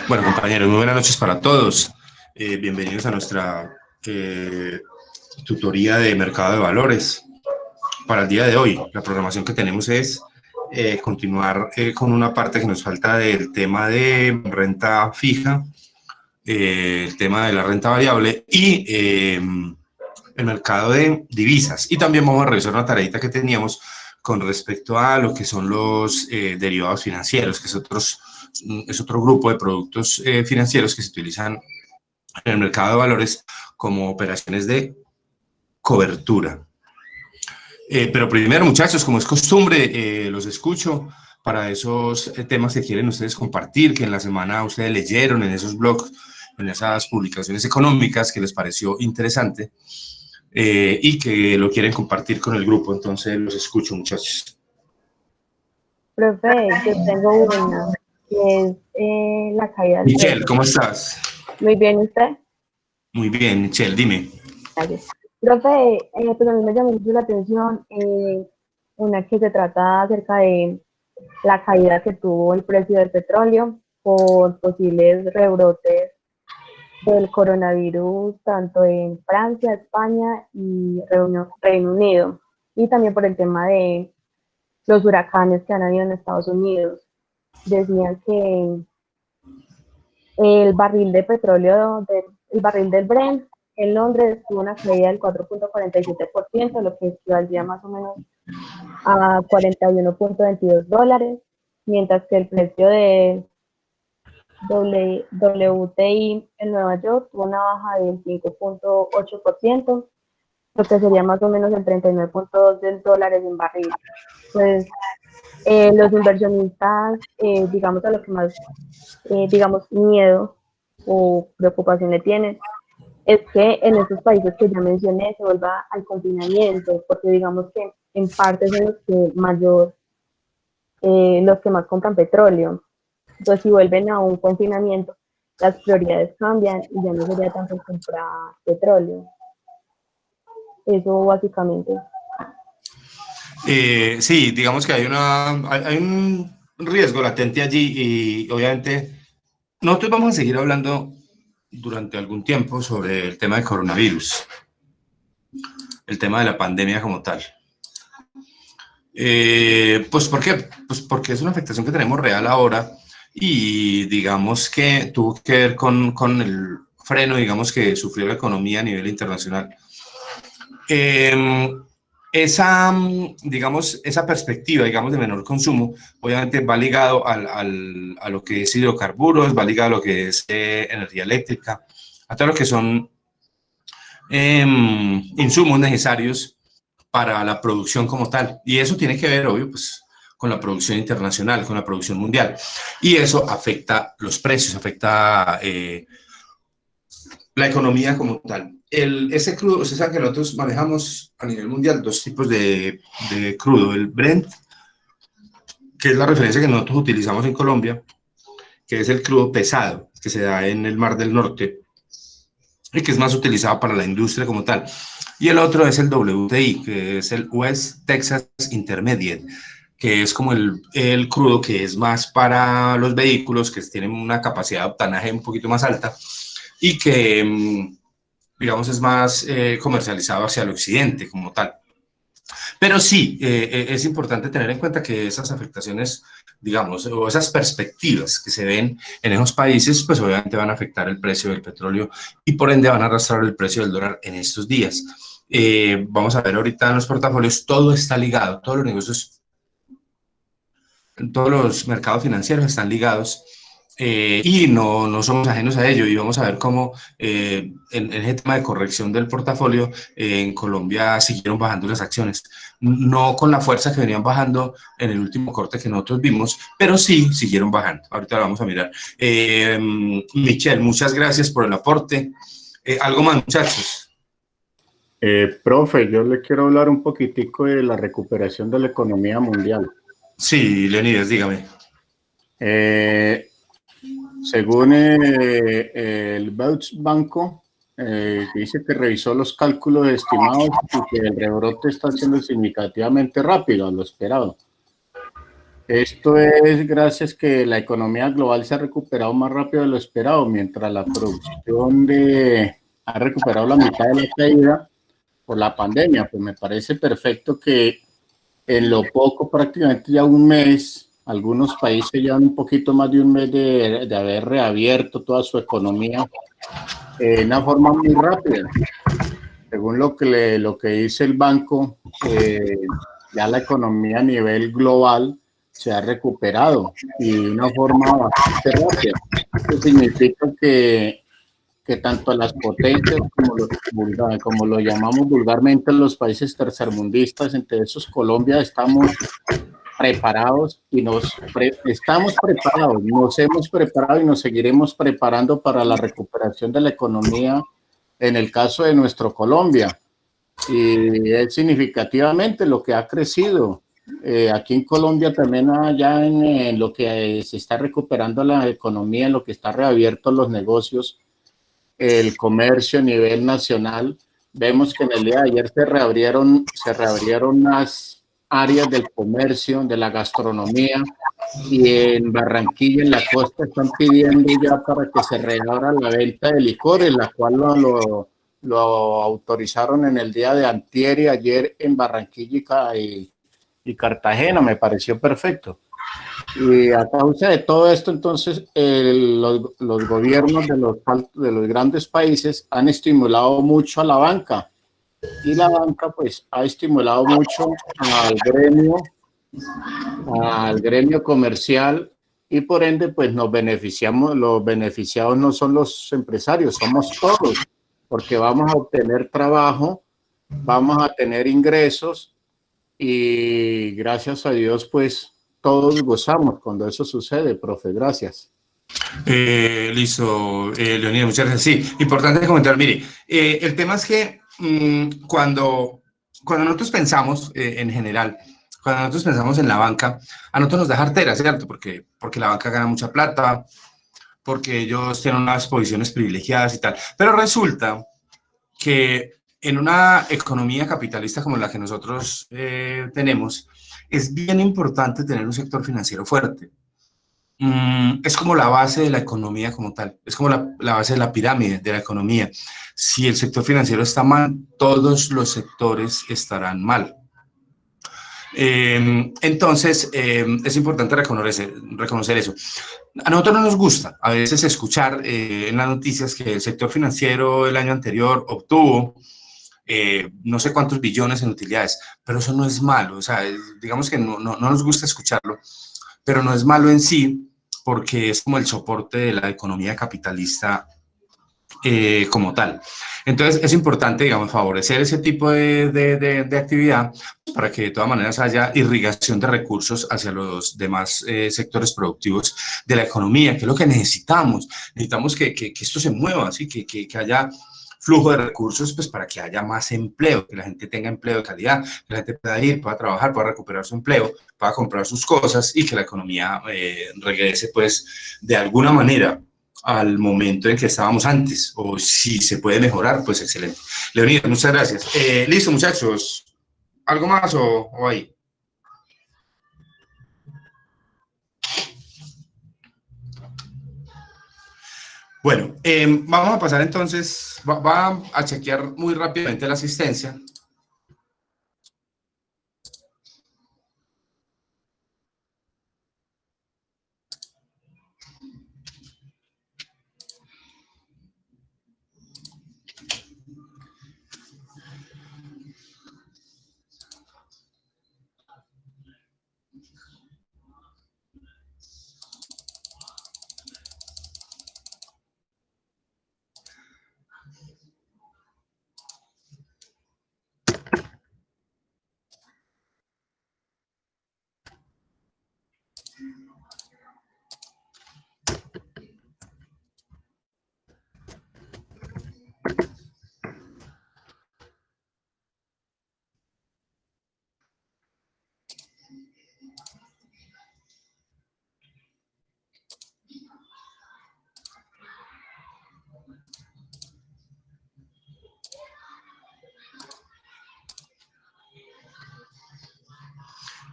Bueno, compañeros, muy buenas noches para todos. Bienvenidos a nuestra tutoría de mercado de valores. Para el día de hoy, la programación que tenemos es continuar con una parte que nos falta del tema de renta fija, el tema de la renta variable y el mercado de divisas. Y también vamos a revisar una tareita que teníamos con respecto a lo que son los derivados financieros, que es otro grupo de productos financieros que se utilizan en el mercado de valores como operaciones de cobertura. Pero primero, muchachos, como es costumbre, los escucho para esos temas que quieren ustedes compartir, que en la semana ustedes leyeron en esos blogs, en esas publicaciones económicas que les pareció interesante y que lo quieren compartir con el grupo. Entonces, los escucho, muchachos. Profe, yo tengo una, que es la caída del Michelle, precio. ¿cómo estás? Muy bien, ¿usted? Muy bien, Michelle, dime. Gracias. Profe, pues a mí me llamó mucho la atención una que se trata acerca de la caída que tuvo el precio del petróleo por posibles rebrotes del coronavirus, tanto en Francia, España y Reino Unido, y también por el tema de los huracanes que han habido en Estados Unidos. Decían que el barril de petróleo, el barril del Brent en Londres tuvo una caída del 4.47%, lo que equivaldría más o menos a $41.22, mientras que el precio de WTI en Nueva York tuvo una baja del 5.8%, lo que sería más o menos el 39.2 del dólares en barril. Pues los inversionistas, digamos, a lo que más, digamos, miedo o preocupación le tienen, es que en estos países que ya mencioné se vuelva al confinamiento, porque digamos que en partes en los que los que más compran petróleo. Entonces, si vuelven a un confinamiento, las prioridades cambian y ya no sería tanto comprar petróleo. Eso básicamente. Sí, digamos que hay un riesgo latente allí y obviamente nosotros vamos a seguir hablando durante algún tiempo sobre el tema del coronavirus, el tema de la pandemia como tal. Pues ¿por qué? Pues porque es una afectación que tenemos real ahora y digamos que tuvo que ver con el freno, digamos, que sufrió la economía a nivel internacional. Digamos, esa perspectiva, digamos, de menor consumo, obviamente va ligado a lo que es hidrocarburos, va ligado a lo que es energía eléctrica, a todo lo que son insumos necesarios para la producción como tal. Y eso tiene que ver, obvio, pues con la producción internacional, con la producción mundial. Y eso afecta los precios, afecta la economía como tal. Ese crudo, ustedes saben que nosotros manejamos a nivel mundial dos tipos de crudo. El Brent, que es la referencia que nosotros utilizamos en Colombia, que es el crudo pesado, que se da en el Mar del Norte y que es más utilizado para la industria como tal. Y el otro es el WTI, que es el West Texas Intermediate, que es como el crudo que es más para los vehículos, que tienen una capacidad de octanaje un poquito más alta y que, digamos, es más comercializado hacia el occidente como tal. Pero sí, es importante tener en cuenta que esas afectaciones, digamos, o esas perspectivas que se ven en esos países, pues obviamente van a afectar el precio del petróleo y por ende van a arrastrar el precio del dólar en estos días. Vamos a ver ahorita en los portafolios, todo está ligado, todos los negocios, todos los mercados financieros están ligados y no somos ajenos a ello y vamos a ver cómo en ese tema de corrección del portafolio en Colombia siguieron bajando las acciones, no con la fuerza que venían bajando en el último corte que nosotros vimos, pero sí siguieron bajando. Ahorita lo vamos a mirar. Michelle, muchas gracias por el aporte. ¿Algo más, muchachos? Profe, yo le quiero hablar un poquitico de la recuperación de la economía mundial. Sí, Leonidas, dígame. Según el Deutsche Banco, dice que revisó los cálculos estimados y que el rebrote está siendo significativamente rápido a lo esperado. Esto es gracias que la economía global se ha recuperado más rápido de lo esperado, mientras la producción ha recuperado la mitad de la caída por la pandemia. Pues me parece perfecto que en lo poco, prácticamente ya un mes, algunos países ya un poquito más de un mes de haber reabierto toda su economía de una forma muy rápida. Según lo que dice el banco, ya la economía a nivel global se ha recuperado y de una forma bastante rápida. Esto significa que tanto las potencias como lo llamamos vulgarmente los países tercermundistas, entre esos Colombia, estamos preparados y estamos preparados, nos hemos preparado y nos seguiremos preparando para la recuperación de la economía en el caso de nuestro Colombia. Y es significativamente lo que ha crecido. Aquí en Colombia también ya en lo que se está recuperando la economía, en lo que está reabierto los negocios, el comercio a nivel nacional. Vemos que en el día de ayer se reabrieron las áreas del comercio, de la gastronomía, y en Barranquilla, en la costa, están pidiendo ya para que se reabra la venta de licores, la cual lo autorizaron en el día de antier y ayer en Barranquilla y Cartagena. Me pareció perfecto. Y a causa de todo esto, entonces, los gobiernos de los grandes países han estimulado mucho a la banca y la banca pues ha estimulado mucho al gremio comercial y por ende pues nos beneficiamos, los beneficiados no son los empresarios, somos todos, porque vamos a obtener trabajo, vamos a tener ingresos y gracias a Dios pues todos gozamos cuando eso sucede, profe, gracias. Listo, Leonidas, muchas gracias. Sí, importante comentar, mire, el tema es que cuando nosotros pensamos en general, cuando nosotros pensamos en la banca, a nosotros nos da jartera, ¿cierto? Porque la banca gana mucha plata, porque ellos tienen unas posiciones privilegiadas y tal. Pero resulta que en una economía capitalista como la que nosotros tenemos, es bien importante tener un sector financiero fuerte. Es como la base de la economía como tal, es como la base de la pirámide de la economía. Si el sector financiero está mal, todos los sectores estarán mal. Entonces, es importante reconocer eso. A nosotros no nos gusta a veces escuchar en las noticias que el sector financiero el año anterior obtuvo no sé cuántos billones en utilidades, pero eso no es malo, o sea, digamos que no nos gusta escucharlo, pero no es malo en sí, porque es como el soporte de la economía capitalista como tal. Entonces es importante, digamos, favorecer ese tipo de actividad para que de todas maneras haya irrigación de recursos hacia los demás sectores productivos de la economía, que es lo que necesitamos. Necesitamos que esto se mueva, ¿sí? Que haya flujo de recursos pues para que haya más empleo, que la gente tenga empleo de calidad, que la gente pueda ir, pueda trabajar, pueda recuperar su empleo, pueda comprar sus cosas y que la economía regrese pues de alguna manera al momento en que estábamos antes, o si se puede mejorar, pues excelente. Leonidas, muchas gracias. Listo, muchachos. ¿Algo más o ahí? Bueno, vamos a pasar entonces, va a chequear muy rápidamente la asistencia.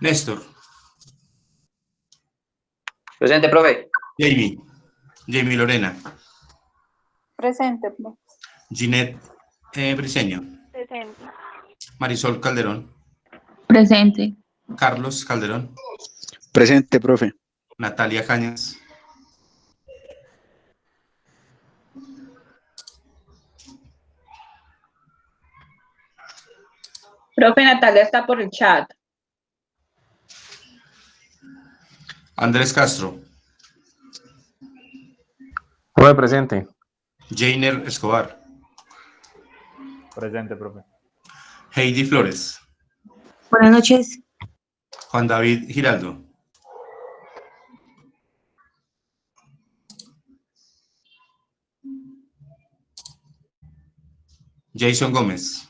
Néstor. Presente, profe. Jamie Lorena. Presente, profe. Ginette Briceño. Presente. Marisol Calderón. Presente. Carlos Calderón. Presente, profe. Natalia Cañas. Profe, Natalia está por el chat. Andrés Castro. Profe, presente. Jainer Escobar. Presente, profe. Heidi Flores. Buenas noches. Juan David Giraldo. Jason Gómez.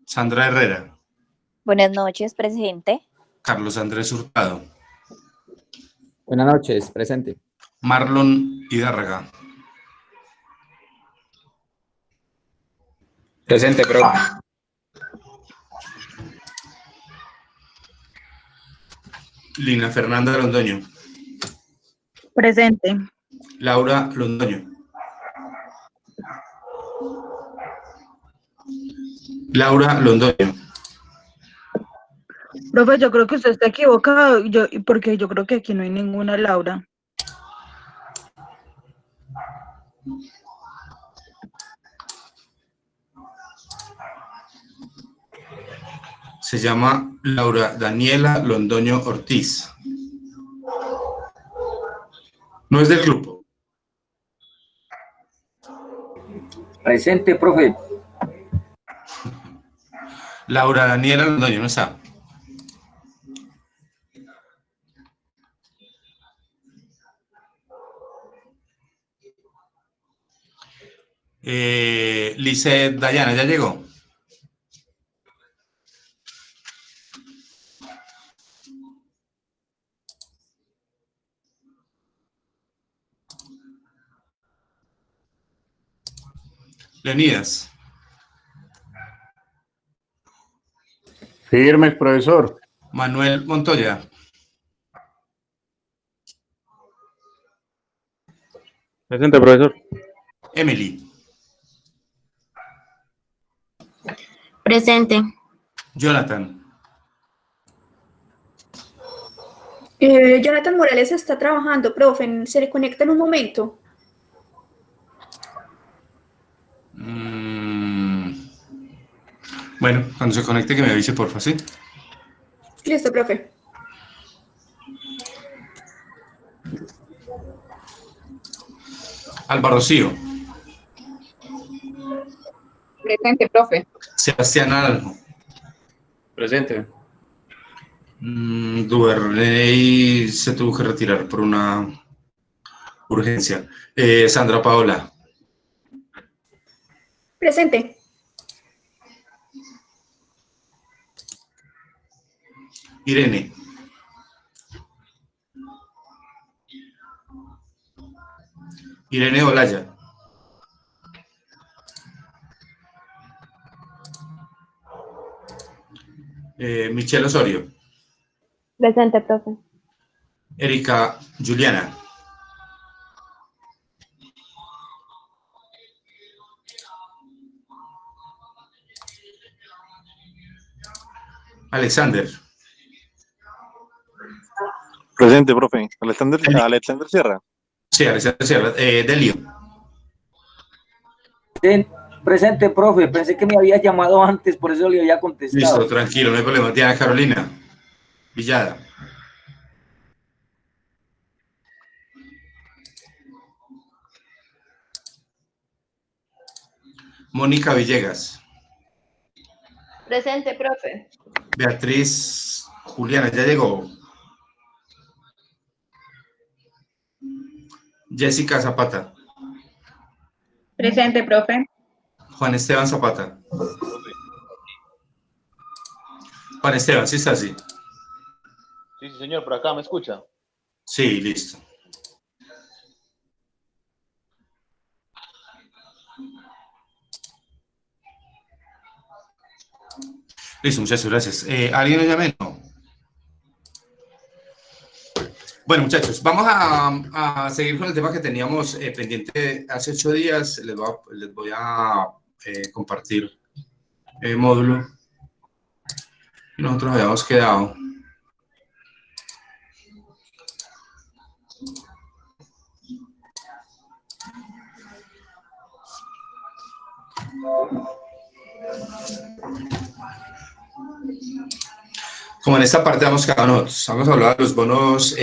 Sandra Herrera. Buenas noches, presente. Carlos Andrés Hurtado. Buenas noches, presente. Marlon Hidárraga. Presente, profe. Lina Fernanda Londoño. Presente. Laura Londoño. Laura Londoño. Profe, yo creo que usted está equivocado, porque yo creo que aquí no hay ninguna Laura. Se llama Laura Daniela Londoño Ortiz. No es del grupo. Presente, profe. Laura Daniela Londoño no está. Lizeth Dayana, ¿ya llegó? Leonidas. Firmes, profesor. Manuel Montoya. Presente, profesor. Emily. Presente. Jonathan. Jonathan Morales está trabajando, profe. Se le conecta en un momento. Bueno, cuando se conecte que me avise, porfa, ¿sí? Listo, profe. Alba Rocío. Presente, profe. Sebastián Naranjo. Presente. Duvernay se tuvo que retirar por una urgencia. Sandra Paola. Presente. Irene. Irene Olaya. Michelle Osorio. Presente, profe. Erika Juliana. Alexander. Presente, profe. Alexander Sierra. Sí, Alexander Sierra. Delio. Presente, profe. Pensé que me había llamado antes, por eso le había contestado. Listo, tranquilo, no hay problema. Diana Carolina Villada. Mónica Villegas. Presente, profe. Beatriz Juliana, ¿ya llegó? Jessica Zapata. Presente, profe. Juan Esteban Zapata. Juan Esteban, ¿sí está así? Sí, señor, por acá, ¿me escucha? Sí, listo. Listo, muchas gracias. ¿Alguien nos llame? No. Bueno, muchachos, vamos a seguir con el tema que teníamos pendiente hace 8 días. Les voy a compartir el módulo que nosotros habíamos quedado. Como en esta parte hemos quedado nosotros, hemos hablado de los bonos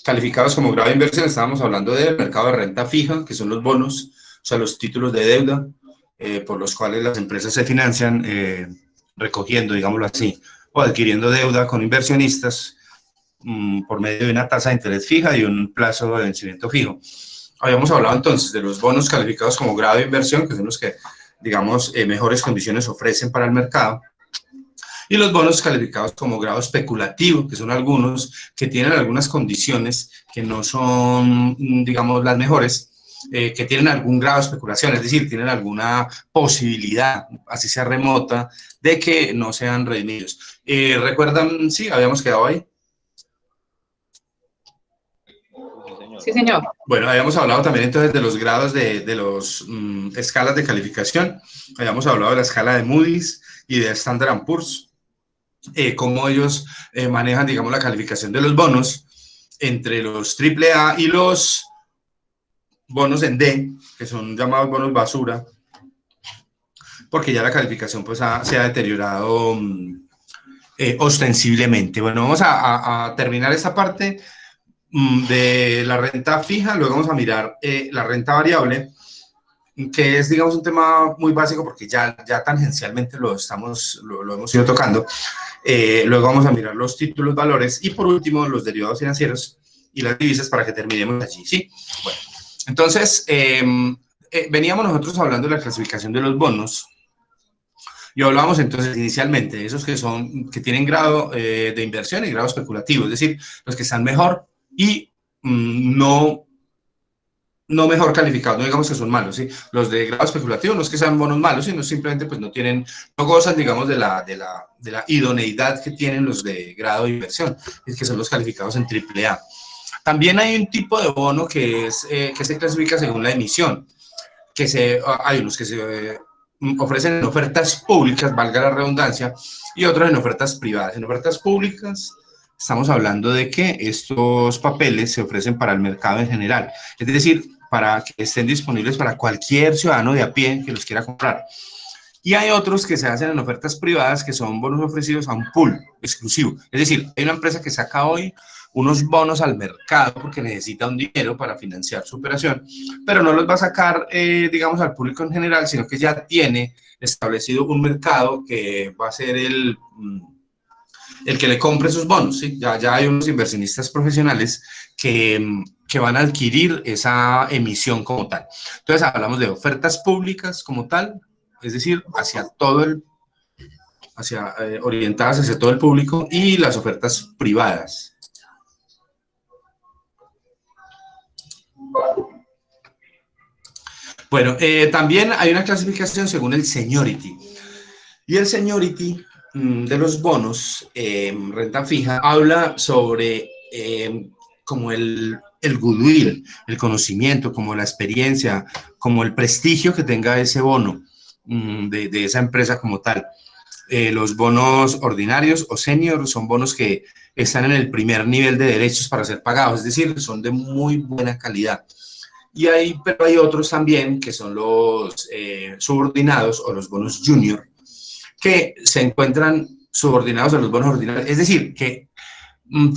calificados como grado de inversión, estábamos hablando del mercado de renta fija, que son los bonos, o sea, los títulos de deuda por los cuales las empresas se financian recogiendo, digámoslo así, o adquiriendo deuda con inversionistas por medio de una tasa de interés fija y un plazo de vencimiento fijo. Habíamos hablado entonces de los bonos calificados como grado de inversión, que son los que, digamos, mejores condiciones ofrecen para el mercado, y los bonos calificados como grado especulativo, que son algunos que tienen algunas condiciones que no son, digamos, las mejores, que tienen algún grado de especulación, es decir, tienen alguna posibilidad, así sea remota, de que no sean redimidos. ¿Recuerdan? Sí, habíamos quedado ahí. Sí, señor. Bueno, habíamos hablado también entonces de los grados de los escalas de calificación. Habíamos hablado de la escala de Moody's y de Standard & Poor's, cómo ellos manejan, digamos, la calificación de los bonos entre los AAA y los bonos en D, que son llamados bonos basura, porque ya la calificación pues se ha deteriorado ostensiblemente. Bueno, vamos a terminar esta parte de la renta fija, luego vamos a mirar la renta variable, que es, digamos, un tema muy básico porque ya tangencialmente lo hemos ido tocando. Luego vamos a mirar los títulos, valores y por último los derivados financieros y las divisas para que terminemos allí, ¿sí? Bueno, entonces, veníamos nosotros hablando de la clasificación de los bonos y hablábamos entonces inicialmente de esos que tienen grado de inversión y grado especulativo, es decir, los que están mejor y no mejor calificados, no digamos que son malos, ¿sí? Los de grado especulativo no es que sean bonos malos, sino simplemente pues no gozan, digamos, de la idoneidad que tienen los de grado de inversión, que son los calificados en AAA. También hay un tipo de bono que se clasifica según la emisión, hay unos que se ofrecen en ofertas públicas, valga la redundancia, y otros en ofertas privadas. En ofertas públicas estamos hablando de que estos papeles se ofrecen para el mercado en general, es decir, para que estén disponibles para cualquier ciudadano de a pie que los quiera comprar. Y hay otros que se hacen en ofertas privadas, que son bonos ofrecidos a un pool exclusivo. Es decir, hay una empresa que saca hoy unos bonos al mercado porque necesita un dinero para financiar su operación, pero no los va a sacar, digamos, al público en general, sino que ya tiene establecido un mercado que va a ser el que le compre sus bonos, ¿sí? Ya hay unos inversionistas profesionales que van a adquirir esa emisión como tal. Entonces, hablamos de ofertas públicas como tal, es decir, orientadas hacia todo el público, y las ofertas privadas. Bueno, también hay una clasificación según el seniority. Y el seniority de los bonos renta fija habla sobre como el goodwill, el conocimiento, como la experiencia, como el prestigio que tenga ese bono de esa empresa como tal. Los bonos ordinarios o senior son bonos que están en el primer nivel de derechos para ser pagados, es decir, son de muy buena calidad. Pero hay otros también que son los subordinados o los bonos junior, que se encuentran subordinados a los bonos ordinarios, es decir, que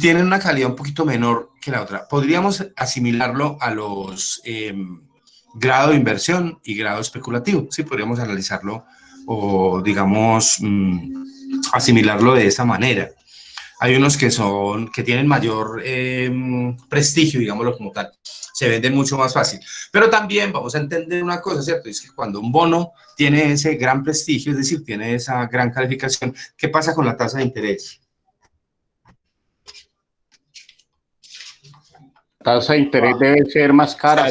tienen una calidad un poquito menor que la otra. Podríamos asimilarlo a los grado de inversión y grado especulativo, sí, podríamos analizarlo o, digamos, asimilarlo de esa manera. Hay unos que tienen mayor prestigio, digámoslo como tal, se venden mucho más fácil. Pero también vamos a entender una cosa, ¿cierto? Es que cuando un bono tiene ese gran prestigio, es decir, tiene esa gran calificación, ¿qué pasa con la tasa de interés? La tasa de interés debe ser más cara.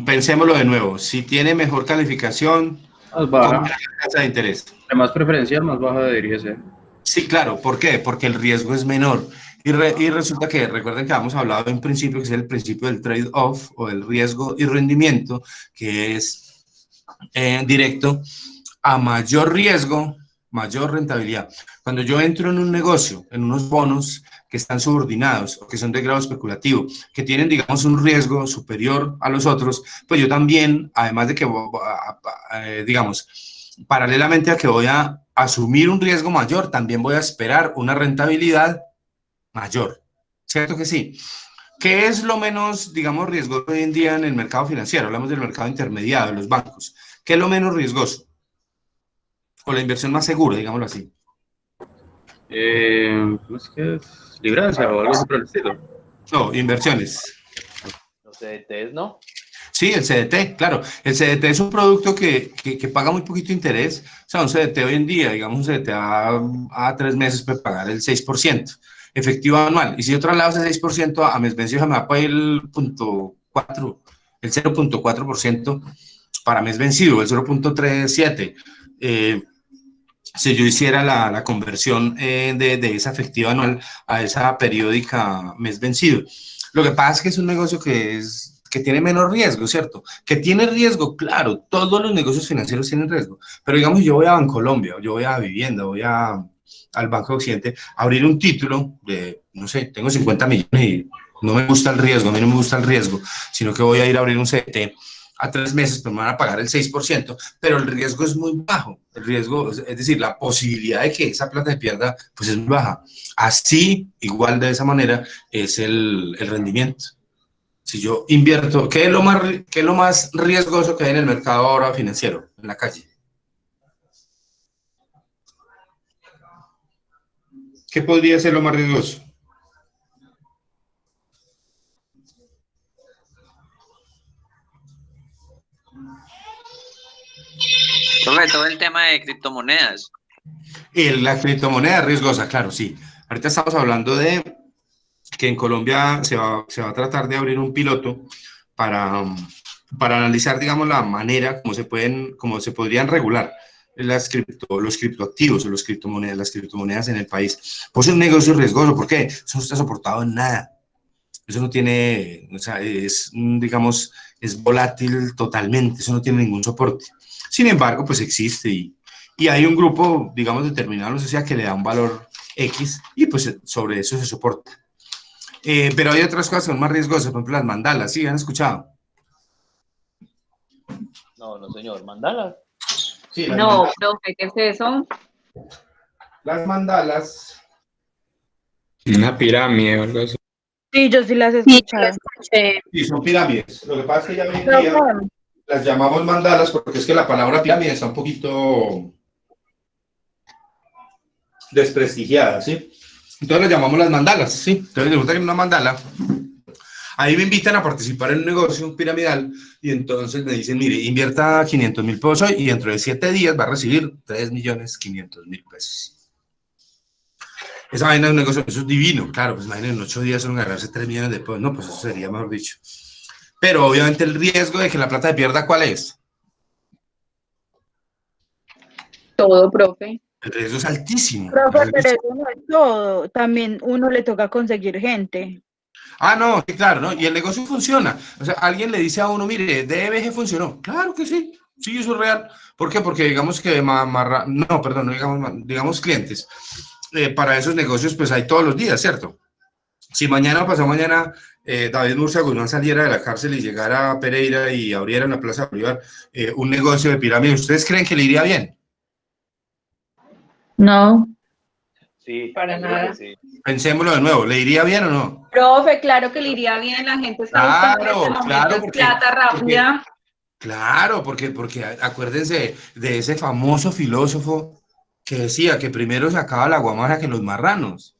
Pensémoslo de nuevo. Si tiene mejor calificación, Más baja. ¿Cómo es la tasa de interés? La más preferencial, más baja debería ser. Sí, claro. ¿Por qué? Porque el riesgo es menor. Y resulta que, recuerden que habíamos hablado de un principio que es el principio del trade-off o el riesgo y rendimiento, que es directo a mayor riesgo, mayor rentabilidad. Cuando yo entro en un negocio, en unos bonos que están subordinados o que son de grado especulativo, que tienen, digamos, un riesgo superior a los otros, pues yo también, además de que, digamos, paralelamente a que voy a asumir un riesgo mayor, también voy a esperar una rentabilidad mayor. ¿Cierto que sí? ¿Qué es lo menos, digamos, riesgoso hoy en día en el mercado financiero? Hablamos del mercado intermediado, de los bancos. ¿Qué es lo menos riesgoso? O la inversión más segura, digámoslo así. ¿Cómo es que es? Librancia o algo así por el estilo. No, inversiones. Los CDTs, ¿no? Sí, el CDT, claro. El CDT es un producto que paga muy poquito interés. O sea, un CDT hoy en día, digamos, un CDT a 3 meses puede pagar el 6%, efectivo anual. Y si yo traslado ese 6% a mes vencido, me va a pagar el 0.4% para mes vencido, el 0.37. Si yo hiciera la conversión de esa efectiva anual a esa periódica mes vencido. Lo que pasa es que es un negocio que tiene menos riesgo, ¿cierto? Que tiene riesgo, claro, todos los negocios financieros tienen riesgo, pero digamos, yo voy a Bancolombia, yo voy a Vivienda, al Banco de Occidente, a abrir un título de, no sé, tengo 50 millones y no me gusta el riesgo, a mí no me gusta el riesgo, sino que voy a ir a abrir un CDT a 3 meses, pues me van a pagar el 6%, pero el riesgo es muy bajo. El riesgo, es decir, la posibilidad de que esa plata se pierda, pues es muy baja. Así, igual de esa manera, es el rendimiento. Si yo invierto, ¿qué es lo más riesgoso que hay en el mercado ahora financiero, en la calle? ¿Qué podría ser lo más riesgoso? Sobre todo el tema de criptomonedas. La criptomoneda es riesgosa, claro, sí. Ahorita estamos hablando de que en Colombia se va a tratar de abrir un piloto para analizar, digamos, la manera como se podrían regular los criptoactivos o las criptomonedas en el país. Pues es un negocio riesgoso, ¿por qué? Eso no está soportado en nada. Eso no tiene, o sea, digamos, es volátil totalmente, eso no tiene ningún soporte. Sin embargo, pues existe y hay un grupo, digamos, determinado, no sé si que le da un valor X y pues sobre eso se soporta. Pero hay otras cosas que son más riesgosas, por ejemplo, las mandalas, ¿sí? ¿Han escuchado? No, no, señor. ¿Mandalas? Sí, No, profe, ¿qué es eso? Las mandalas. Una pirámide o algo así. Sí, yo sí las he Sí, escuchado. lo escuché. Sí, son pirámides. Lo que pasa es que ya hoy en día las llamamos mandalas porque es que la palabra pirámide está un poquito desprestigiada, ¿sí? Entonces las llamamos las mandalas, ¿sí? Entonces resulta que en una mandala, ahí me invitan a participar en un negocio piramidal y entonces me dicen, mire, invierta 500.000 pesos hoy y dentro de 7 días va a recibir 3.500.000 pesos. Esa vaina es un negocio, eso es divino, claro, pues imaginen, en 8 días son ganarse 3 millones de pesos, no, pues eso sería mejor dicho. Pero obviamente el riesgo de que la plata se pierda, ¿cuál es? Todo, profe. El riesgo es altísimo. Profe, pero eso no es todo. También uno le toca conseguir gente. Ah, no, sí, claro, ¿no? Y el negocio funciona. O sea, alguien le dice a uno, mire, DBG funcionó. Claro que sí, sí, eso es real. ¿Por qué? Porque digamos que, no, perdón, no digamos clientes. Para esos negocios, pues hay todos los días, ¿cierto? Si mañana o pasado mañana David Murcia Guzmán saliera de la cárcel y llegara a Pereira y abriera en la Plaza Bolívar un negocio de pirámide, ¿ustedes creen que le iría bien? No. Sí. Para nada. Sí. Pensémoslo de nuevo, ¿le iría bien o no? Profe, claro que le iría bien, la gente está buscando en este momento Claro, porque, plata rápida. Claro, porque acuérdense de ese famoso filósofo que decía que primero se acaba la guamara que los marranos.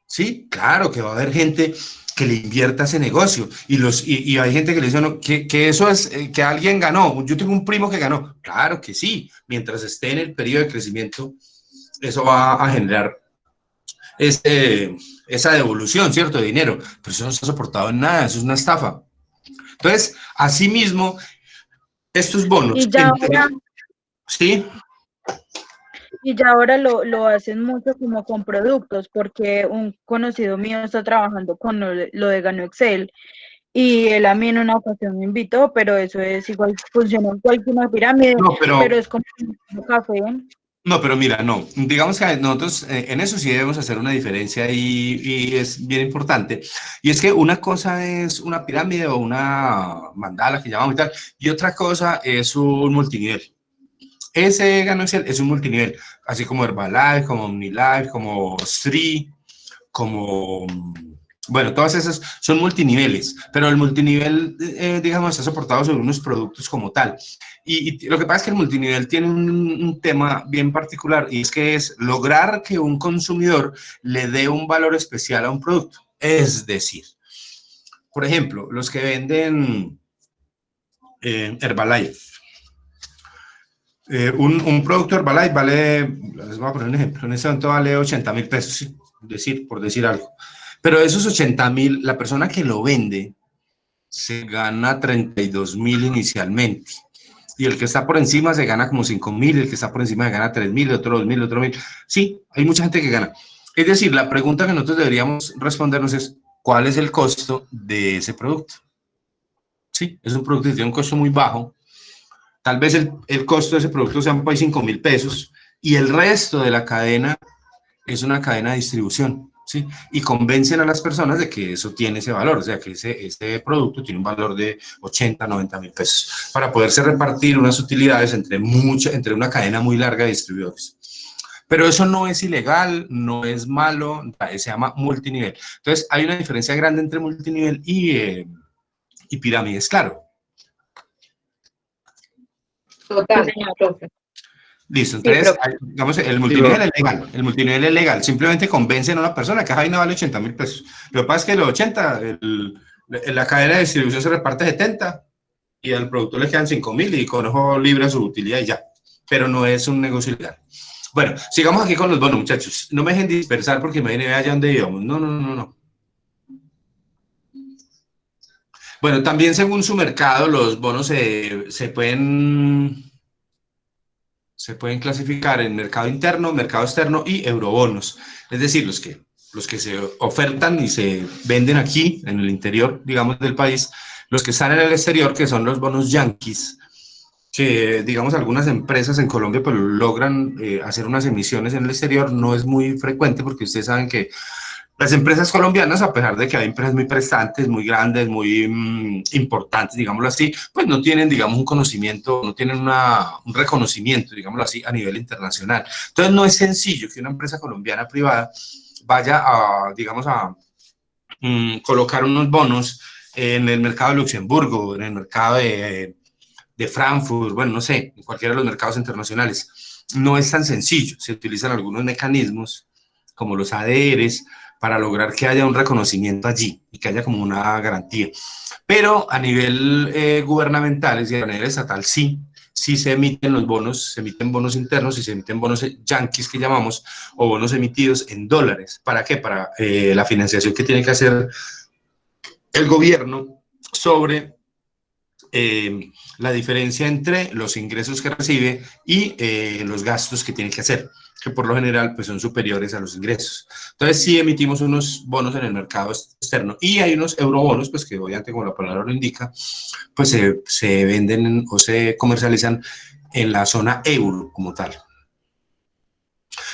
Sí, claro, que va a haber gente que le invierta a ese negocio y hay gente que le dice no, que eso es que alguien ganó. Yo tengo un primo que ganó. Claro que sí, mientras esté en el periodo de crecimiento, eso va a generar esa devolución, ¿cierto? De dinero, pero eso no está soportado en nada, eso es una estafa. Entonces, asimismo, Estos bonos, Y ya ahora, ¿sí? y ya ahora lo hacen mucho como con productos, porque un conocido mío está trabajando con lo de Gano Excel y él a mí en una ocasión me invitó, pero eso es igual, funciona igual que una pirámide, No, pero es como un café. no, pero mira, no, digamos que nosotros en eso sí debemos hacer una diferencia y es bien importante. Y es que una cosa es una pirámide o una mandala que llamamos y tal, y otra cosa es un multinivel. Ese Gano Excel es un multinivel, así como Herbalife, como OmniLife, como Sri, como, bueno, todas esas son multiniveles, pero el multinivel, digamos, está soportado sobre unos productos como tal. Y lo que pasa es que el multinivel tiene un tema bien particular y es que es lograr que un consumidor le dé un valor especial a un producto. Es decir, por ejemplo, los que venden Herbalife. Un producto Herbalife vale, les voy a poner un ejemplo, en ese momento vale 80.000 pesos, ¿sí? por decir algo. Pero de esos 80.000, la persona que lo vende se gana 32.000 inicialmente. Y el que está por encima se gana como 5.000, el que está por encima se gana 3.000, otro 2.000, otro 1.000. Sí, hay mucha gente que gana. Es decir, la pregunta que nosotros deberíamos respondernos es, ¿cuál es el costo de ese producto? Sí, es un producto que tiene un costo muy bajo. Tal vez el costo de ese producto sea por 5.000 pesos y el resto de la cadena es una cadena de distribución, ¿sí? Y convencen a las personas de que eso tiene ese valor, o sea, que ese producto tiene un valor de 80, 90.000 pesos para poderse repartir unas utilidades entre una cadena muy larga de distribuidores. Pero eso no es ilegal, no es malo, se llama multinivel. Entonces, hay una diferencia grande entre multinivel y pirámides, claro. Total, profe. Listo, entonces, Sí, digamos, el multinivel es legal, simplemente convencen a una persona que esa vaina vale 80.000 pesos. Lo que pasa es que los 80, la cadena de distribución se reparte 70 y al productor le quedan 5.000 y con eso libra su utilidad y ya, pero no es un negocio legal. Bueno, sigamos aquí con los bonos, muchachos, no me dejen dispersar porque me viene allá donde íbamos, no. Bueno, también según su mercado, los bonos se pueden clasificar en mercado interno, mercado externo y eurobonos. Es decir, los que se ofertan y se venden aquí, en el interior, digamos, del país, los que están en el exterior, que son los bonos yanquis, que, digamos, algunas empresas en Colombia pues, logran hacer unas emisiones en el exterior. No es muy frecuente porque ustedes saben que las empresas colombianas, a pesar de que hay empresas muy prestantes, muy grandes, muy importantes, digámoslo así, pues no tienen, digamos, un conocimiento, no tienen un reconocimiento, digámoslo así, a nivel internacional. Entonces, no es sencillo que una empresa colombiana privada vaya a, digamos, a colocar unos bonos en el mercado de Luxemburgo, en el mercado de Frankfurt, bueno, no sé, en cualquiera de los mercados internacionales. No es tan sencillo, se utilizan algunos mecanismos como los ADRs, para lograr que haya un reconocimiento allí y que haya como una garantía. Pero a nivel gubernamental, es decir, a nivel estatal, sí se emiten los bonos, se emiten bonos internos y se emiten bonos yanquis que llamamos, o bonos emitidos en dólares. ¿Para qué? Para la financiación que tiene que hacer el gobierno sobre la diferencia entre los ingresos que recibe y los gastos que tiene que hacer, que por lo general pues, son superiores a los ingresos. Entonces sí emitimos unos bonos en el mercado externo y hay unos eurobonos, pues que obviamente como la palabra lo indica, pues se venden o se comercializan en la zona euro como tal.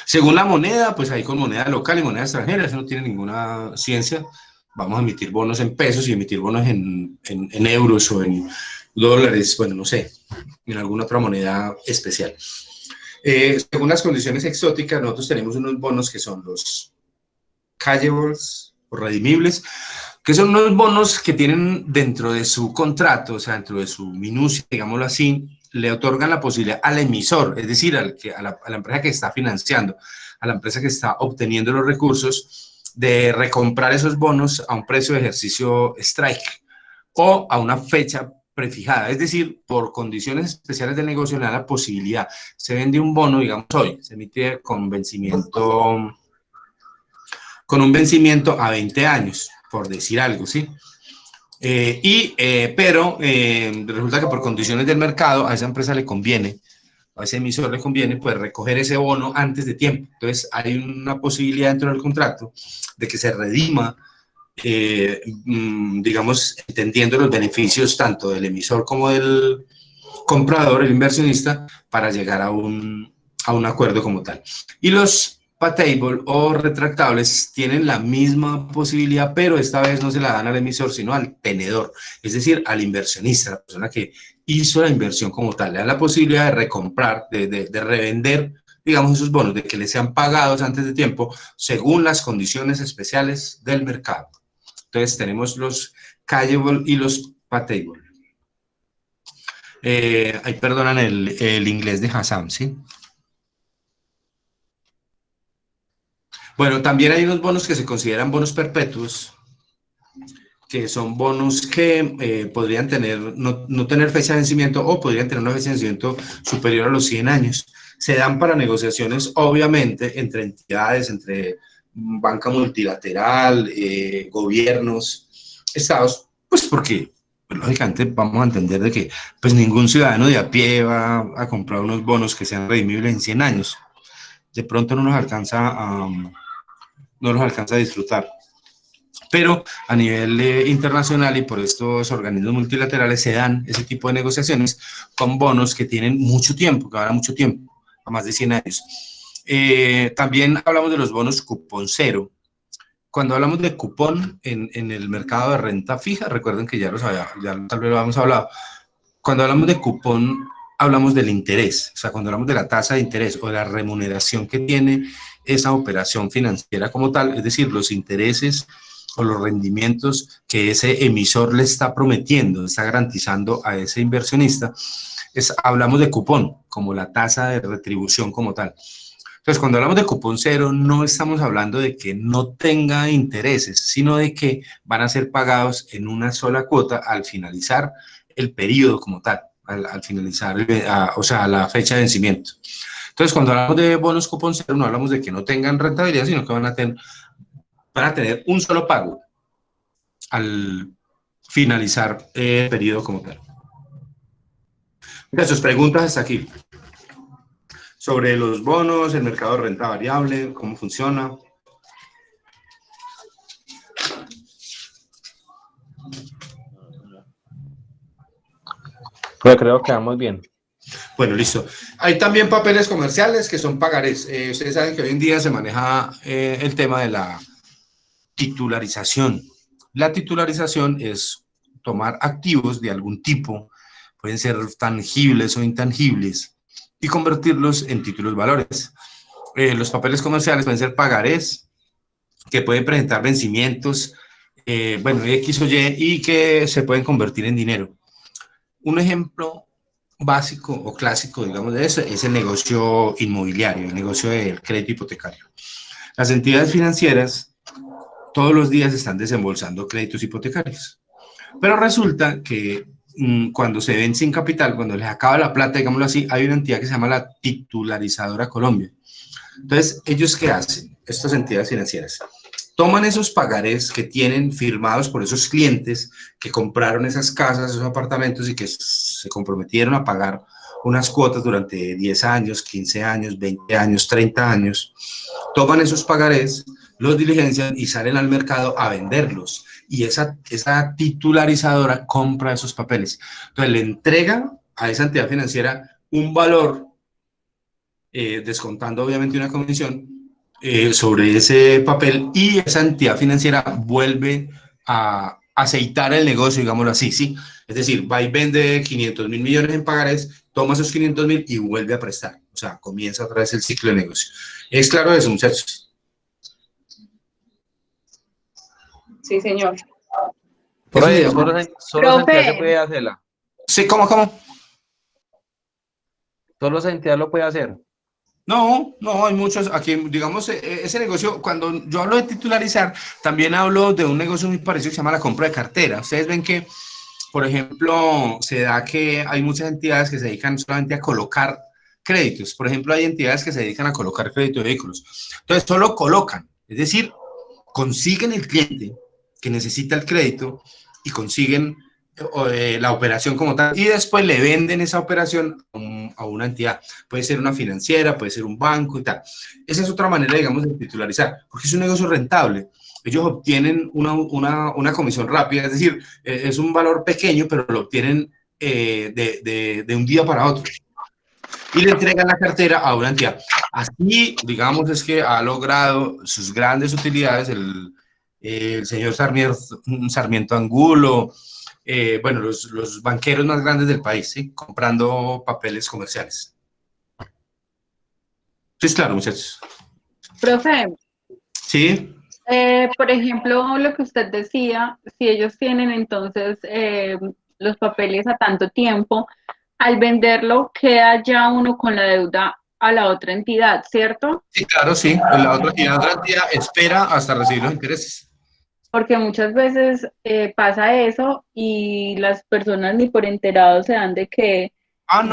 Según la moneda, pues ahí con moneda local y moneda extranjera, eso no tiene ninguna ciencia. Vamos a emitir bonos en pesos y emitir bonos en euros o en dólares, bueno, no sé, en alguna otra moneda especial. Según las condiciones exóticas, nosotros tenemos unos bonos que son los callables o redimibles, que son unos bonos que tienen dentro de su contrato, o sea, dentro de su minucia, digámoslo así, le otorgan la posibilidad al emisor, es decir, a la empresa que está financiando, a la empresa que está obteniendo los recursos, de recomprar esos bonos a un precio de ejercicio strike o a una fecha prefijada, es decir, por condiciones especiales del negocio le da la posibilidad. Se vende un bono, digamos hoy, se emite con un vencimiento a 20 años, por decir algo, ¿sí? Pero resulta que por condiciones del mercado a esa empresa le conviene, a ese emisor le conviene, pues recoger ese bono antes de tiempo. Entonces hay una posibilidad dentro del contrato de que se redima, digamos, entendiendo los beneficios tanto del emisor como del comprador, el inversionista, para llegar a un acuerdo como tal. Y los payable o retractables tienen la misma posibilidad, pero esta vez no se la dan al emisor, sino al tenedor, es decir, al inversionista, la persona que hizo la inversión como tal. Le dan la posibilidad de recomprar, de revender, digamos, esos bonos, de que les sean pagados antes de tiempo, según las condiciones especiales del mercado. Entonces tenemos los callable y los payable. Ahí perdonan el inglés de Hassam, ¿sí? Bueno, también hay unos bonos que se consideran bonos perpetuos, que son bonos que podrían tener, no tener fecha de vencimiento o podrían tener una fecha de vencimiento superior a los 100 años. Se dan para negociaciones, obviamente, entre entidades, entre banca multilateral, gobiernos, estados, pues porque, lógicamente, vamos a entender de que pues ningún ciudadano de a pie va a comprar unos bonos que sean redimibles en 100 años. De pronto no los alcanza a disfrutar. Pero a nivel internacional y por estos organismos multilaterales se dan ese tipo de negociaciones con bonos que tienen mucho tiempo, que van a mucho tiempo, a más de 100 años. También hablamos de los bonos cupón cero. Cuando hablamos de cupón en el mercado de renta fija, recuerden que ya tal vez lo habíamos hablado, cuando hablamos de cupón hablamos del interés, o sea, cuando hablamos de la tasa de interés o de la remuneración que tiene esa operación financiera como tal, es decir, los intereses o los rendimientos que ese emisor le está prometiendo, está garantizando a ese inversionista, hablamos de cupón, como la tasa de retribución como tal. Entonces, cuando hablamos de cupón cero, no estamos hablando de que no tenga intereses, sino de que van a ser pagados en una sola cuota al finalizar el periodo como tal, al finalizar, o sea, la fecha de vencimiento. Entonces, cuando hablamos de bonos cupón cero, no hablamos de que no tengan rentabilidad, sino que van a tener un solo pago al finalizar el periodo como tal. Sus preguntas hasta aquí. Sobre los bonos, el mercado de renta variable, cómo funciona. Pues creo que vamos bien. Bueno, listo. Hay también papeles comerciales que son pagarés. Ustedes saben que hoy en día se maneja el tema de la titularización. La titularización es tomar activos de algún tipo, pueden ser tangibles o intangibles, y convertirlos en títulos valores. Los papeles comerciales pueden ser pagarés, que pueden presentar vencimientos, bueno, X o Y, que se pueden convertir en dinero. Un ejemplo básico o clásico, digamos, de eso es el negocio inmobiliario, el negocio del crédito hipotecario. Las entidades financieras todos los días están desembolsando créditos hipotecarios, pero resulta que cuando se ven sin capital, cuando les acaba la plata, digámoslo así, hay una entidad que se llama la Titularizadora Colombia. Entonces, ¿ellos qué hacen? Estas entidades financieras toman esos pagarés que tienen firmados por esos clientes que compraron esas casas, esos apartamentos y que se comprometieron a pagar unas cuotas durante 10 años, 15 años, 20 años, 30 años, toman esos pagarés, los diligencian y salen al mercado a venderlos. Y esa titularizadora compra esos papeles. Entonces le entrega a esa entidad financiera un valor, descontando obviamente una comisión sobre ese papel, y esa entidad financiera vuelve a aceitar el negocio, digámoslo así, ¿sí? Es decir, va y vende 500.000 millones en pagarés, toma esos 500.000 y vuelve a prestar. O sea, comienza otra vez el ciclo de negocio. ¿Es claro eso, muchachos? Sí, señor. Profe, solo esa entidad se puede hacerla. Sí, ¿cómo? Solo esa entidad lo puede hacer. No, hay muchos, aquí digamos, ese negocio, cuando yo hablo de titularizar, también hablo de un negocio muy parecido que se llama la compra de cartera. Ustedes ven que, por ejemplo, se da que hay muchas entidades que se dedican solamente a colocar créditos. Por ejemplo, hay entidades que se dedican a colocar crédito de vehículos. Entonces, solo colocan, es decir, consiguen el cliente que necesita el crédito y consiguen la operación como tal, y después le venden esa operación a una entidad. Puede ser una financiera, puede ser un banco y tal. Esa es otra manera, digamos, de titularizar, porque es un negocio rentable. Ellos obtienen una comisión rápida, es decir, es un valor pequeño, pero lo obtienen de un día para otro. Y le entregan la cartera a una entidad. Así, digamos, es que ha logrado sus grandes utilidades el señor Sarmiento Angulo, bueno, los banqueros más grandes del país, ¿sí? Comprando papeles comerciales. Sí, es claro, muchachos. Profe, Sí. por ejemplo, lo que usted decía, si ellos tienen entonces los papeles a tanto tiempo, al venderlo queda ya uno con la deuda a la otra entidad, ¿cierto? Sí, claro, sí. La otra entidad espera hasta recibir los intereses. Porque muchas veces pasa eso y las personas ni por enterados se dan de que ya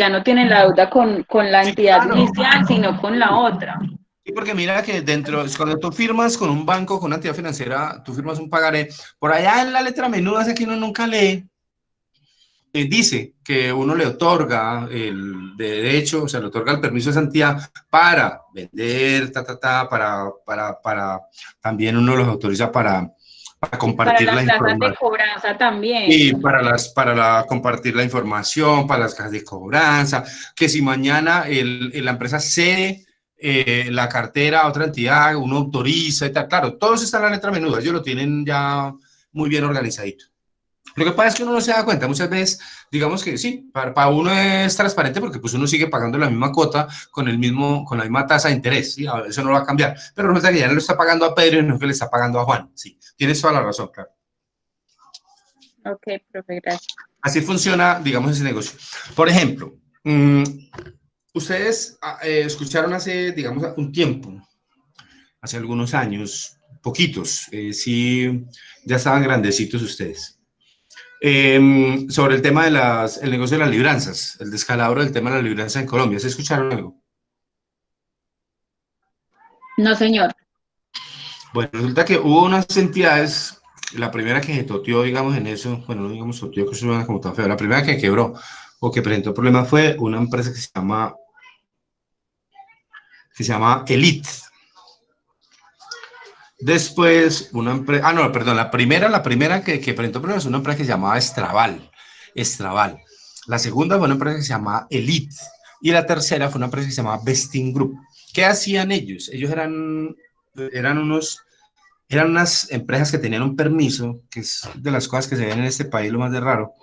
no tienen la deuda con la entidad inicial, sino con la otra. Sí, porque mira que cuando tú firmas con un banco, con una entidad financiera, tú firmas un pagaré, por allá en la letra menuda, esa que uno nunca lee, dice que uno le otorga el derecho, o sea, le otorga el permiso de esa entidad para vender, para también uno los autoriza para compartir para la las tasas información. de cobranza también. Y compartir la información, para las cajas de cobranza, que si mañana la empresa cede la cartera a otra entidad, uno autoriza y tal. Claro, todo eso está en la letra menuda, ellos lo tienen ya muy bien organizadito. Lo que pasa es que uno no se da cuenta, muchas veces, digamos que sí, para uno es transparente porque pues uno sigue pagando la misma cuota con la misma tasa de interés, ¿sí? Eso no va a cambiar, pero resulta que ya no le está pagando a Pedro y no es que le está pagando a Juan, sí, tienes toda la razón, claro. Ok, profe, gracias. Así funciona, digamos, ese negocio. Por ejemplo, ustedes escucharon hace, digamos, un tiempo, hace algunos años, poquitos, sí, ya estaban grandecitos ustedes, sobre el tema el negocio de las libranzas, el descalabro del tema de las libranzas en Colombia. ¿Se escucharon algo? No, señor. Bueno, resulta que hubo unas entidades, la primera que se toteó, digamos, en eso, bueno, no digamos toteó, que eso suena como tan feo, la primera que quebró o que presentó problemas fue una empresa que se llama Elite. Después, una empresa, no, perdón, la primera que presentó problemas es una empresa que se llamaba Estraval. La segunda fue una empresa que se llamaba Elite. Y la tercera fue una empresa que se llamaba Vesting Group. ¿Qué hacían ellos? Ellos eran unas empresas que tenían un permiso, que es de las cosas que se ven en este país lo más de raro.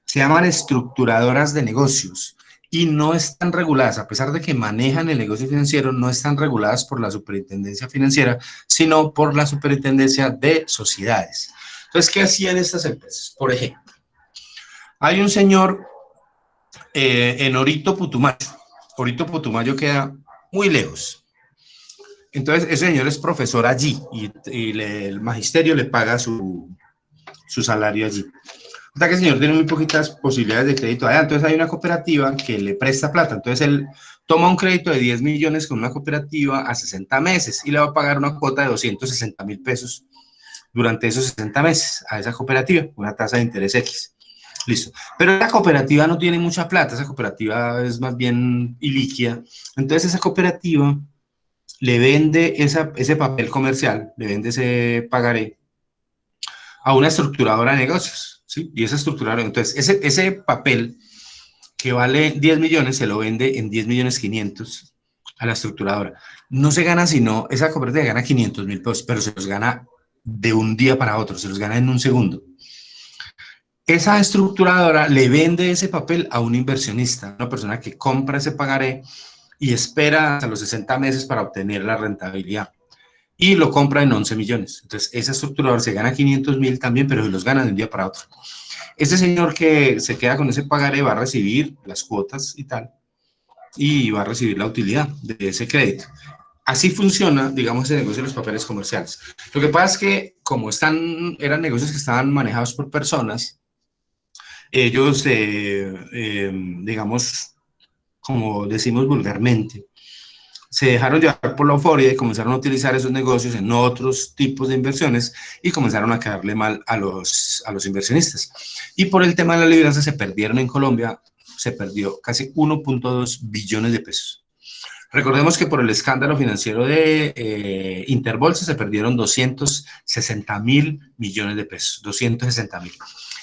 Se llaman estructuradoras de negocios y no están reguladas, a pesar de que manejan el negocio financiero, no están reguladas por la Superintendencia Financiera, sino por la Superintendencia de Sociedades. Entonces, ¿qué hacían estas empresas? Por ejemplo, hay un señor en Orito, Putumayo. Orito, Putumayo queda muy lejos. Entonces, ese señor es profesor allí y el magisterio le paga su salario allí. O sea que el señor tiene muy poquitas posibilidades de crédito allá. Entonces, hay una cooperativa que le presta plata. Entonces, él toma un crédito de 10 millones con una cooperativa a 60 meses y le va a pagar una cuota de 260.000 pesos durante esos 60 meses a esa cooperativa, una tasa de interés X. Listo. Pero la cooperativa no tiene mucha plata, esa cooperativa es más bien ilíquida. Entonces, esa cooperativa le vende ese papel comercial, le vende ese pagaré a una estructuradora de negocios, ¿sí? Y esa estructuradora, entonces, ese papel que vale 10 millones se lo vende en 10.500.000 a la estructuradora. No se gana sino, esa cooperativa gana 500.000 pesos, pero se los gana de un día para otro, se los gana en un segundo. Esa estructuradora le vende ese papel a un inversionista, una persona que compra ese pagaré y espera hasta los 60 meses para obtener la rentabilidad. Y lo compra en 11 millones. Entonces, ese estructurador se gana 500.000 también, pero se los gana de un día para otro. Ese señor que se queda con ese pagaré va a recibir las cuotas y tal, y va a recibir la utilidad de ese crédito. Así funciona, digamos, el negocio de los papeles comerciales. Lo que pasa es que, como eran negocios que estaban manejados por personas, ellos, digamos, como decimos vulgarmente, se dejaron llevar por la euforia y comenzaron a utilizar esos negocios en otros tipos de inversiones y comenzaron a quedarle mal a los inversionistas. Y por el tema de la libranza se perdieron en Colombia, se perdió casi 1.2 billones de pesos. Recordemos que por el escándalo financiero de Interbolsa se perdieron 260.000 millones de pesos, 260.000.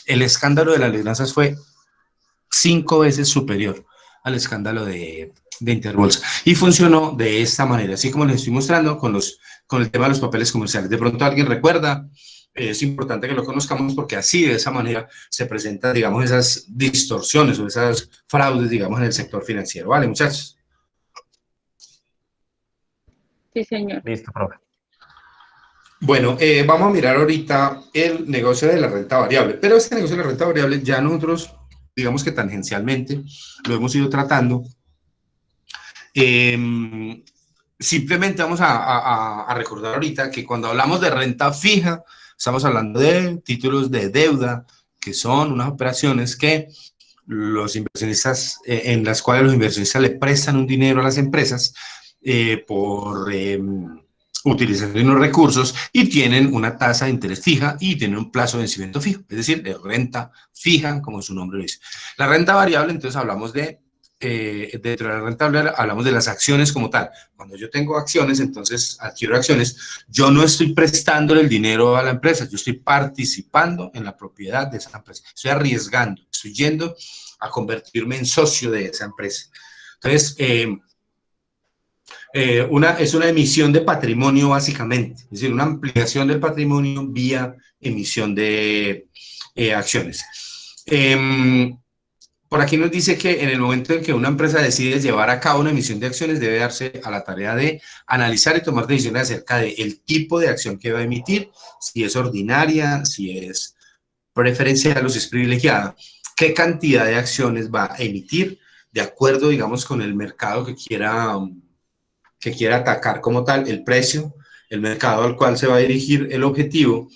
El escándalo de las libranzas fue 5 veces superior al escándalo de Interbolsa. Y funcionó de esta manera, así como les estoy mostrando con el tema de los papeles comerciales. De pronto alguien recuerda, es importante que lo conozcamos porque así, de esa manera, se presentan, digamos, esas distorsiones o esas fraudes, digamos, en el sector financiero. ¿Vale, muchachos? Sí, señor. Listo, profe. Bueno, vamos a mirar ahorita el negocio de la renta variable, pero este negocio de la renta variable ya nosotros, digamos que tangencialmente, lo hemos ido tratando. Simplemente vamos a recordar ahorita que cuando hablamos de renta fija, estamos hablando de títulos de deuda, que son unas operaciones que los inversionistas, en las cuales los inversionistas le prestan un dinero a las empresas por utilización de unos recursos y tienen una tasa de interés fija y tienen un plazo de vencimiento fijo, es decir, de renta fija, como su nombre lo dice. La renta variable, entonces hablamos de dentro de la renta variable hablamos de las acciones como tal. Cuando yo tengo acciones, entonces adquiero acciones, yo no estoy prestándole el dinero a la empresa, yo estoy participando en la propiedad de esa empresa, estoy arriesgando, estoy yendo a convertirme en socio de esa empresa. Entonces, es una emisión de patrimonio básicamente, es decir, una ampliación del patrimonio vía emisión de acciones. Por aquí nos dice que en el momento en que una empresa decide llevar a cabo una emisión de acciones, debe darse a la tarea de analizar y tomar decisiones acerca del tipo de acción que va a emitir, si es ordinaria, si es preferencial o si es privilegiada, qué cantidad de acciones va a emitir, de acuerdo, digamos, con el mercado que quiera atacar como tal, el precio, el mercado al cual se va a dirigir el objetivo,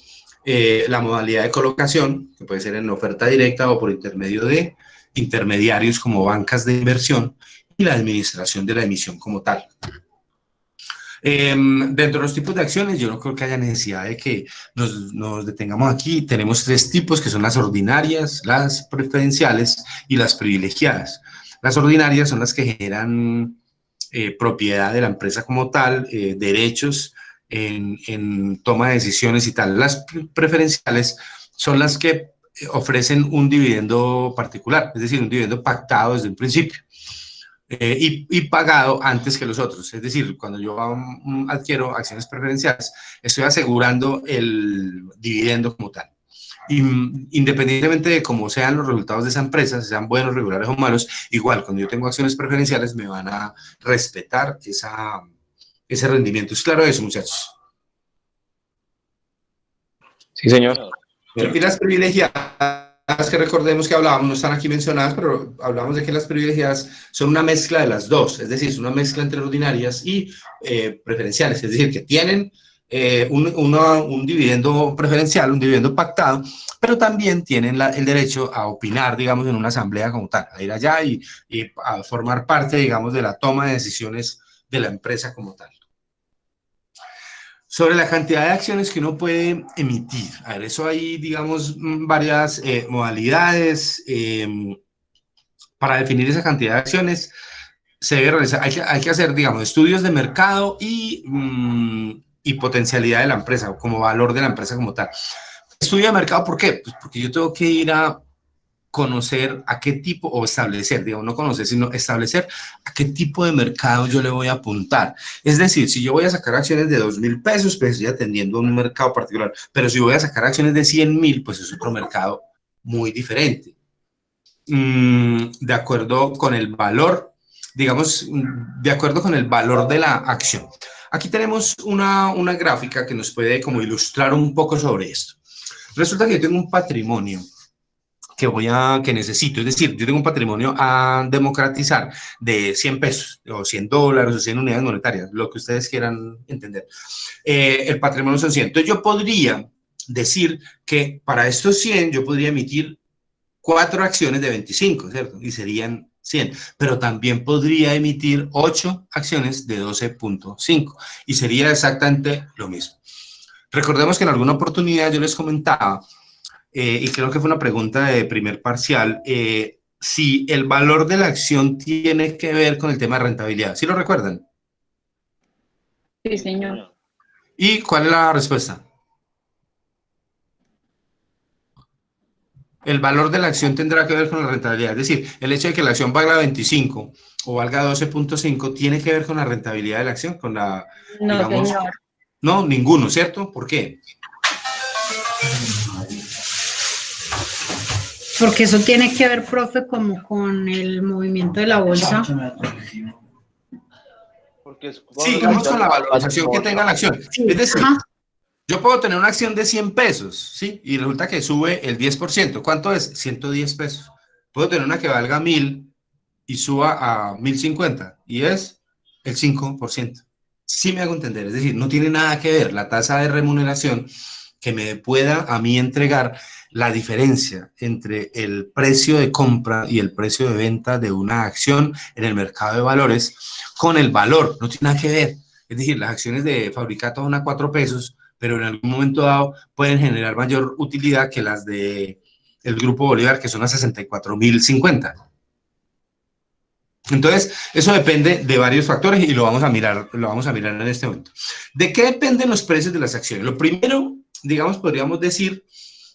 la modalidad de colocación, que puede ser en oferta directa o por intermedio de intermediarios como bancas de inversión, y la administración de la emisión como tal. Dentro de los tipos de acciones, yo no creo que haya necesidad de que nos detengamos aquí. Tenemos 3 tipos, que son las ordinarias, las preferenciales y las privilegiadas. Las ordinarias son las que generan propiedad de la empresa como tal, derechos en toma de decisiones y tal. Las preferenciales son las que ofrecen un dividendo particular, es decir, un dividendo pactado desde un principio y pagado antes que los otros. Es decir, cuando yo adquiero acciones preferenciales, estoy asegurando el dividendo como tal. Independientemente de cómo sean los resultados de esa empresa, sean buenos, regulares o malos, igual cuando yo tengo acciones preferenciales me van a respetar ese rendimiento. ¿Es claro eso, muchachos? Sí, señor. Y las privilegiadas, que recordemos que hablábamos, no están aquí mencionadas, pero hablamos de que las privilegiadas son una mezcla de las dos, es decir, es una mezcla entre ordinarias y preferenciales, es decir, que tienen un dividendo preferencial, un dividendo pactado, pero también tienen el derecho a opinar, digamos, en una asamblea como tal, a ir allá y a formar parte, digamos, de la toma de decisiones de la empresa como tal. Sobre la cantidad de acciones que uno puede emitir, a ver, eso hay, digamos, varias modalidades. Para definir esa cantidad de acciones, se debe realizar, hay que hacer, digamos, estudios de mercado y potencialidad de la empresa, como valor de la empresa como tal. Estudio de mercado, ¿por qué? Pues porque yo tengo que ir a conocer a qué tipo, o establecer, digamos, no conocer, sino establecer a qué tipo de mercado yo le voy a apuntar. Es decir, si yo voy a sacar acciones de 2.000 pesos, pues estoy atendiendo a un mercado particular, pero si voy a sacar acciones de 100.000, pues es otro mercado muy diferente. De acuerdo con el valor, digamos, de acuerdo con el valor de la acción. Aquí tenemos una gráfica que nos puede como ilustrar un poco sobre esto. Resulta que yo tengo un patrimonio que necesito, es decir, yo tengo un patrimonio a democratizar de 100 pesos, o 100 dólares, o 100 unidades monetarias, lo que ustedes quieran entender. El patrimonio son 100. Entonces yo podría decir que para estos 100 yo podría emitir 4 acciones de 25, ¿cierto? Y serían 100, pero también podría emitir 8 acciones de 12.5 y sería exactamente lo mismo. Recordemos que en alguna oportunidad yo les comentaba, y creo que fue una pregunta de primer parcial, si el valor de la acción tiene que ver con el tema de rentabilidad. ¿Sí lo recuerdan? Sí, señor. ¿Y cuál es la respuesta? El valor de la acción tendrá que ver con la rentabilidad. Es decir, el hecho de que la acción valga 25 o valga 12.5 tiene que ver con la rentabilidad de la acción, con la, No, digamos, señor. no, ninguno, ¿cierto? ¿Por qué? Porque eso tiene que ver, profe, como con el movimiento de la bolsa. Porque es Sí, vamos con la valorización que tenga la acción. Es decir, yo puedo tener una acción de 100 pesos, ¿sí? Y resulta que sube el 10%. ¿Cuánto es? 110 pesos. Puedo tener una que valga 1000 y suba a 1050 y es el 5%. Sí me hago entender, es decir, no tiene nada que ver la tasa de remuneración que me pueda a mí entregar la diferencia entre el precio de compra y el precio de venta de una acción en el mercado de valores con el valor, no tiene nada que ver. Es decir, las acciones de Fabricato son a 4 pesos, pero en algún momento dado pueden generar mayor utilidad que las de el Grupo Bolívar, que son a 64.050. Entonces, eso depende de varios factores y lo vamos a mirar en este momento. ¿De qué dependen los precios de las acciones? Lo primero, digamos, podríamos decir,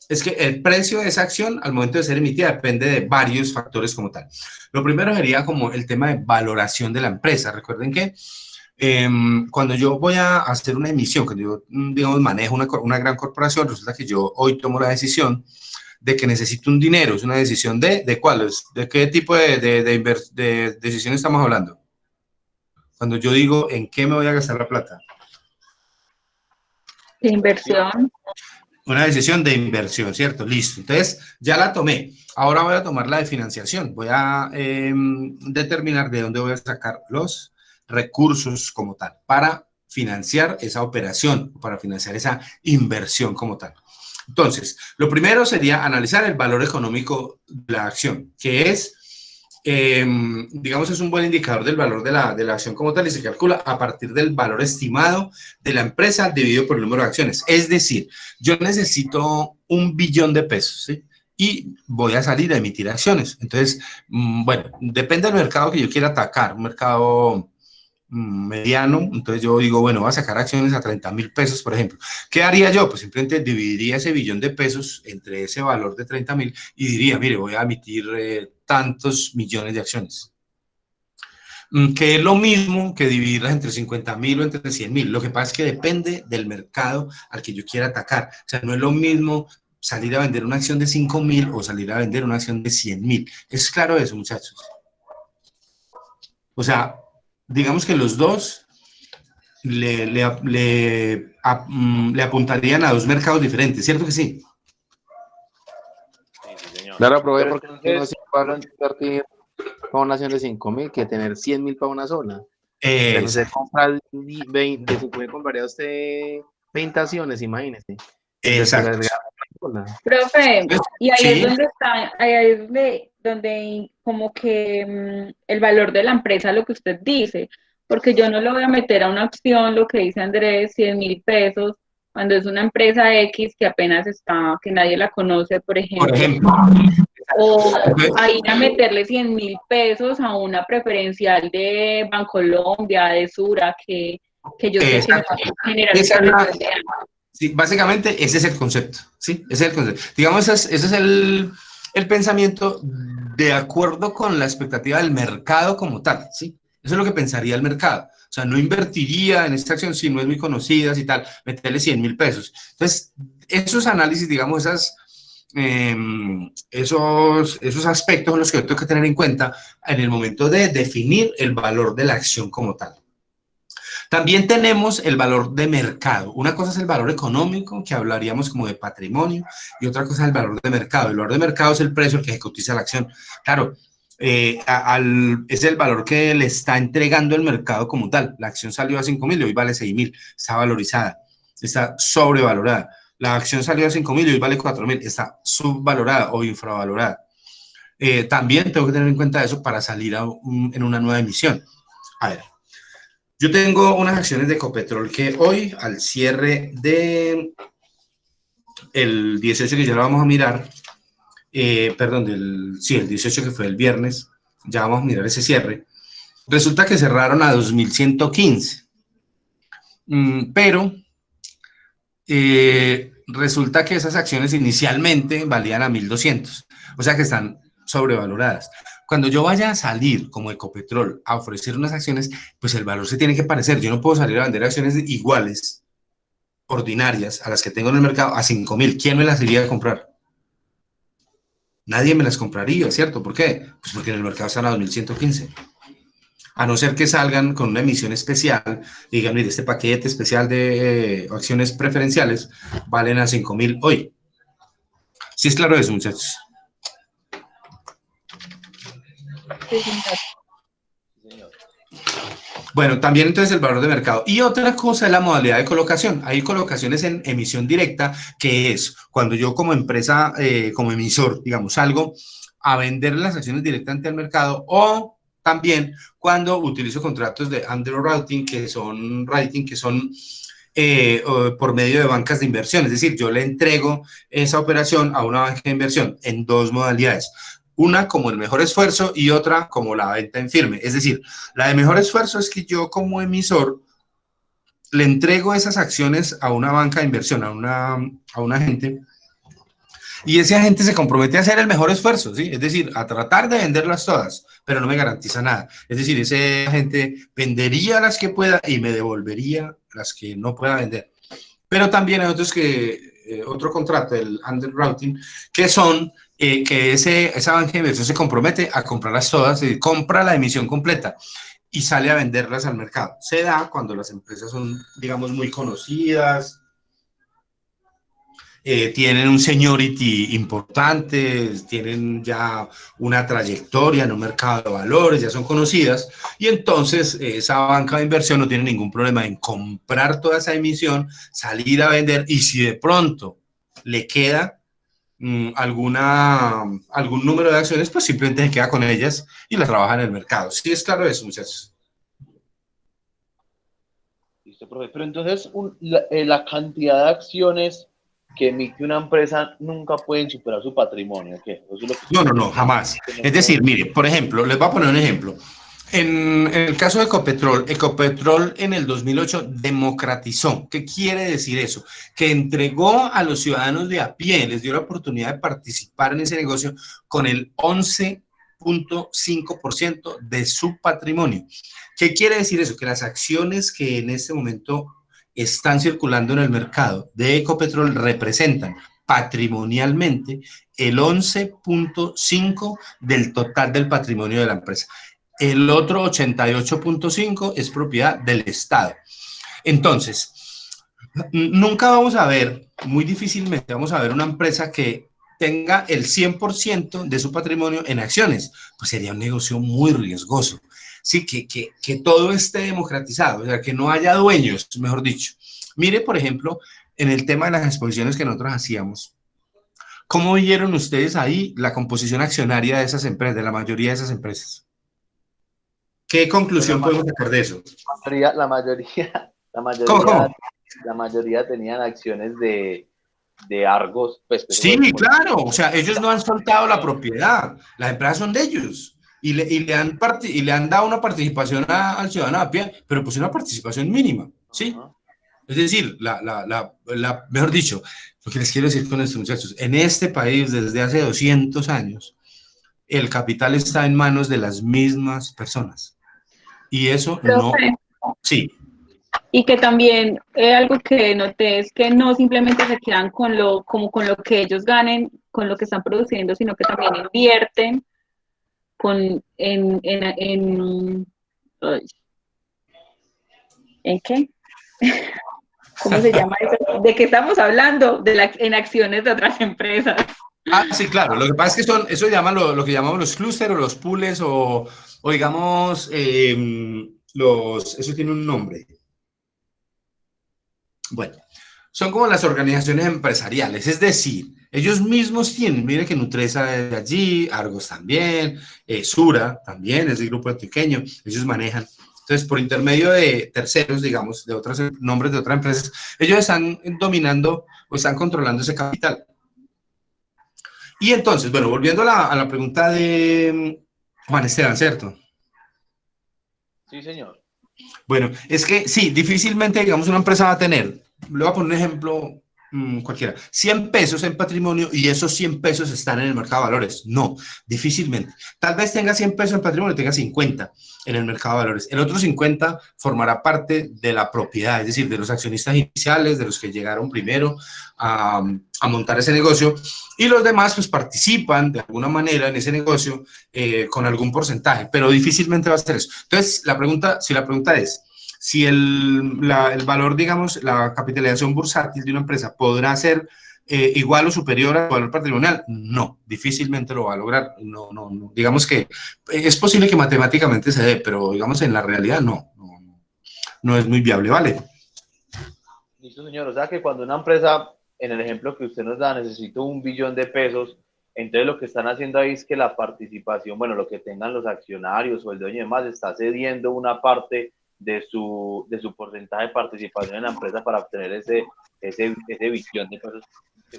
es que el precio de esa acción al momento de ser emitida depende de varios factores como tal. Lo primero sería como el tema de valoración de la empresa. Recuerden que cuando yo voy a hacer una emisión, cuando yo, digamos, manejo una gran corporación, resulta que yo hoy tomo la decisión de que necesito un dinero. Es una decisión ¿de cuál? ¿De qué tipo de decisión estamos hablando? Cuando yo digo, ¿en qué me voy a gastar la plata? De inversión. Una decisión de inversión, ¿cierto? Listo. Entonces, ya la tomé. Ahora voy a tomar la de financiación. Voy a determinar de dónde voy a sacar los recursos como tal para financiar esa operación, para financiar esa inversión como tal. Entonces, lo primero sería analizar el valor económico de la acción, que es, digamos, es un buen indicador del valor de la acción como tal y se calcula a partir del valor estimado de la empresa dividido por el número de acciones. Es decir, yo necesito 1 billón de pesos, ¿sí? Y voy a salir a emitir acciones. Entonces, bueno, depende del mercado que yo quiera atacar, un mercado mediano, entonces yo digo, bueno, voy a sacar acciones a 30.000 pesos, por ejemplo. ¿Qué haría yo? Pues simplemente dividiría ese billón de pesos entre ese valor de 30.000 y diría, mire, voy a emitir tantos millones de acciones. Que es lo mismo que dividirlas entre 50.000 o entre 100.000. Lo que pasa es que depende del mercado al que yo quiera atacar. O sea, no es lo mismo salir a vender una acción de 5.000 o salir a vender una acción de 100.000. ¿Es claro eso, muchachos? O sea, digamos que los dos le apuntarían a dos mercados diferentes, ¿cierto que sí? Claro, profe, porque no se puede invertir para una acción de 5.000 que tener 100.000 para una sola. Usted compra 20, se puede comprar a usted 20 acciones, imagínese. Exacto. Profe, y ahí Sí. es donde está, ahí es donde como que el valor de la empresa, lo que usted dice, porque yo no lo voy a meter a una opción, lo que dice Andrés, 100.000 pesos, cuando es una empresa X que apenas está, que nadie la conoce, por ejemplo. O a ir a meterle 100.000 pesos a una preferencial de Bancolombia, de Sura, que yo sé que me va a generar mucha rentabilidad. Sí, básicamente ese es el concepto, ¿sí? Ese es el concepto. Digamos, ese es el pensamiento de acuerdo con la expectativa del mercado como tal, ¿sí? Eso es lo que pensaría el mercado. O sea, no invertiría en esta acción si no es muy conocida y tal, meterle 100.000 pesos. Entonces, esos análisis, digamos, esos aspectos son los que yo tengo que tener en cuenta en el momento de definir el valor de la acción como tal. También tenemos el valor de mercado. Una cosa es el valor económico, que hablaríamos como de patrimonio, y otra cosa es el valor de mercado. El valor de mercado es el precio al que se cotiza la acción. Claro, es el valor que le está entregando el mercado como tal. La acción salió a 5.000 y hoy vale 6.000. Está valorizada, está sobrevalorada. La acción salió a 5.000 y hoy vale 4.000. Está subvalorada o infravalorada. también tengo que tener en cuenta eso para salir en una nueva emisión. A ver, yo tengo unas acciones de Ecopetrol que hoy, al cierre de el 18, que ya lo vamos a mirar, perdón, el 18, que fue el viernes, ya vamos a mirar ese cierre. Resulta que cerraron a 2.115, pero resulta que esas acciones inicialmente valían a 1.200, o sea que están sobrevaloradas. Cuando yo vaya a salir como Ecopetrol a ofrecer unas acciones, pues el valor se tiene que parecer. Yo no puedo salir a vender acciones iguales, ordinarias, a las que tengo en el mercado, a 5.000. ¿Quién me las iría a comprar? Nadie me las compraría, ¿cierto? ¿Por qué? Pues porque en el mercado están a 2.115. A no ser que salgan con una emisión especial y digan, mire, este paquete especial de acciones preferenciales valen a 5.000 hoy. ¿Sí es claro eso, muchachos? Bueno, también entonces el valor de mercado. Y otra cosa es la modalidad de colocación. Hay colocaciones en emisión directa, que es cuando yo como empresa, como emisor, digamos, salgo a vender las acciones directamente al mercado, o también cuando utilizo contratos de underwriting, que son por medio de bancas de inversión. Es decir, yo le entrego esa operación a una banca de inversión en dos modalidades. Una como el mejor esfuerzo y otra como la venta en firme. Es decir, la de mejor esfuerzo es que yo como emisor le entrego esas acciones a una banca de inversión, a un agente, y ese agente se compromete a hacer el mejor esfuerzo, ¿sí? Es decir, a tratar de venderlas todas, pero no me garantiza nada. Es decir, ese agente vendería las que pueda y me devolvería las que no pueda vender. Pero también hay otros otro contrato, el underwriting, que son que esa banca de inversión se compromete a comprarlas todas, compra la emisión completa y sale a venderlas al mercado. Se da cuando las empresas son, digamos, muy conocidas, tienen un seniority importante, tienen ya una trayectoria en un mercado de valores, ya son conocidas, y entonces esa banca de inversión no tiene ningún problema en comprar toda esa emisión, salir a vender, y si de pronto le queda algún número de acciones, pues simplemente se queda con ellas y las trabaja en el mercado. ¿Sí es claro eso, muchachos? Listo, profe. Pero entonces la cantidad de acciones que emite una empresa nunca pueden superar su patrimonio, ¿qué? Eso es lo que No, jamás. Es decir, mire, por ejemplo, les voy a poner un ejemplo. En el caso de Ecopetrol, Ecopetrol en el 2008 democratizó. ¿Qué quiere decir eso? Que entregó a los ciudadanos de a pie, les dio la oportunidad de participar en ese negocio con el 11.5% de su patrimonio. ¿Qué quiere decir eso? Que las acciones que en este momento están circulando en el mercado de Ecopetrol representan patrimonialmente el 11.5% del total del patrimonio de la empresa. El otro 88.5% es propiedad del Estado. Entonces, nunca vamos a ver, muy difícilmente vamos a ver una empresa que tenga el 100% de su patrimonio en acciones, pues sería un negocio muy riesgoso. Sí, que todo esté democratizado, o sea, que no haya dueños, mejor dicho. Mire, por ejemplo, en el tema de las exposiciones que nosotros hacíamos, ¿cómo vieron ustedes ahí la composición accionaria de esas empresas, de la mayoría de esas empresas? ¿Qué conclusión podemos sacar de eso? La mayoría tenían acciones de Argos. Pues, sí, claro, o sea, ellos no han soltado la propiedad, las empresas son de ellos. Y le han dado una participación al ciudadano a pie, pero pues una participación mínima, ¿sí? Es decir, mejor dicho, lo que les quiero decir con estos muchachos, en este país desde hace 200 años, el capital está en manos de las mismas personas. Y eso no... Sí. Y que también algo que noté es que no simplemente se quedan con lo que ellos ganen, con lo que están produciendo, sino que también invierten ¿en qué? ¿Cómo se llama eso? ¿De qué estamos hablando? En acciones de otras empresas. Ah, sí, claro. Lo que pasa es que eso llaman lo que llamamos los clústeres o los pools o digamos, eso tiene un nombre. Bueno, son como las organizaciones empresariales. Es decir, Ellos mismos tienen, mire que Nutresa es de allí, Argos también, Sura también es del grupo antioqueño, ellos manejan. Entonces, por intermedio de terceros, digamos, de otros nombres de otras empresas, ellos están dominando o están controlando ese capital. Y entonces, bueno, volviendo a la pregunta de Juan Esteban, ¿cierto? Sí, señor. Bueno, es que sí, difícilmente, digamos, una empresa va a tener, le voy a poner un ejemplo cualquiera, 100 pesos en patrimonio y esos 100 pesos están en el mercado de valores. No, difícilmente. Tal vez tenga 100 pesos en patrimonio y tenga 50 en el mercado de valores. El otro 50 formará parte de la propiedad, es decir, de los accionistas iniciales, de los que llegaron primero a montar ese negocio, y los demás pues participan de alguna manera en ese negocio con algún porcentaje, pero difícilmente va a ser eso. Entonces, si la pregunta es, si el valor, digamos, la capitalización bursátil de una empresa podrá ser igual o superior al valor patrimonial, no, difícilmente lo va a lograr. No, digamos que es posible que matemáticamente se dé, pero digamos en la realidad no es muy viable, ¿vale? Listo, señor. O sea que cuando una empresa, en el ejemplo que usted nos da, necesita 1 billón de pesos, entonces lo que están haciendo ahí es que la participación, bueno, lo que tengan los accionarios o el dueño y demás, está cediendo una parte de su porcentaje de participación en la empresa para obtener ese billón de pesos.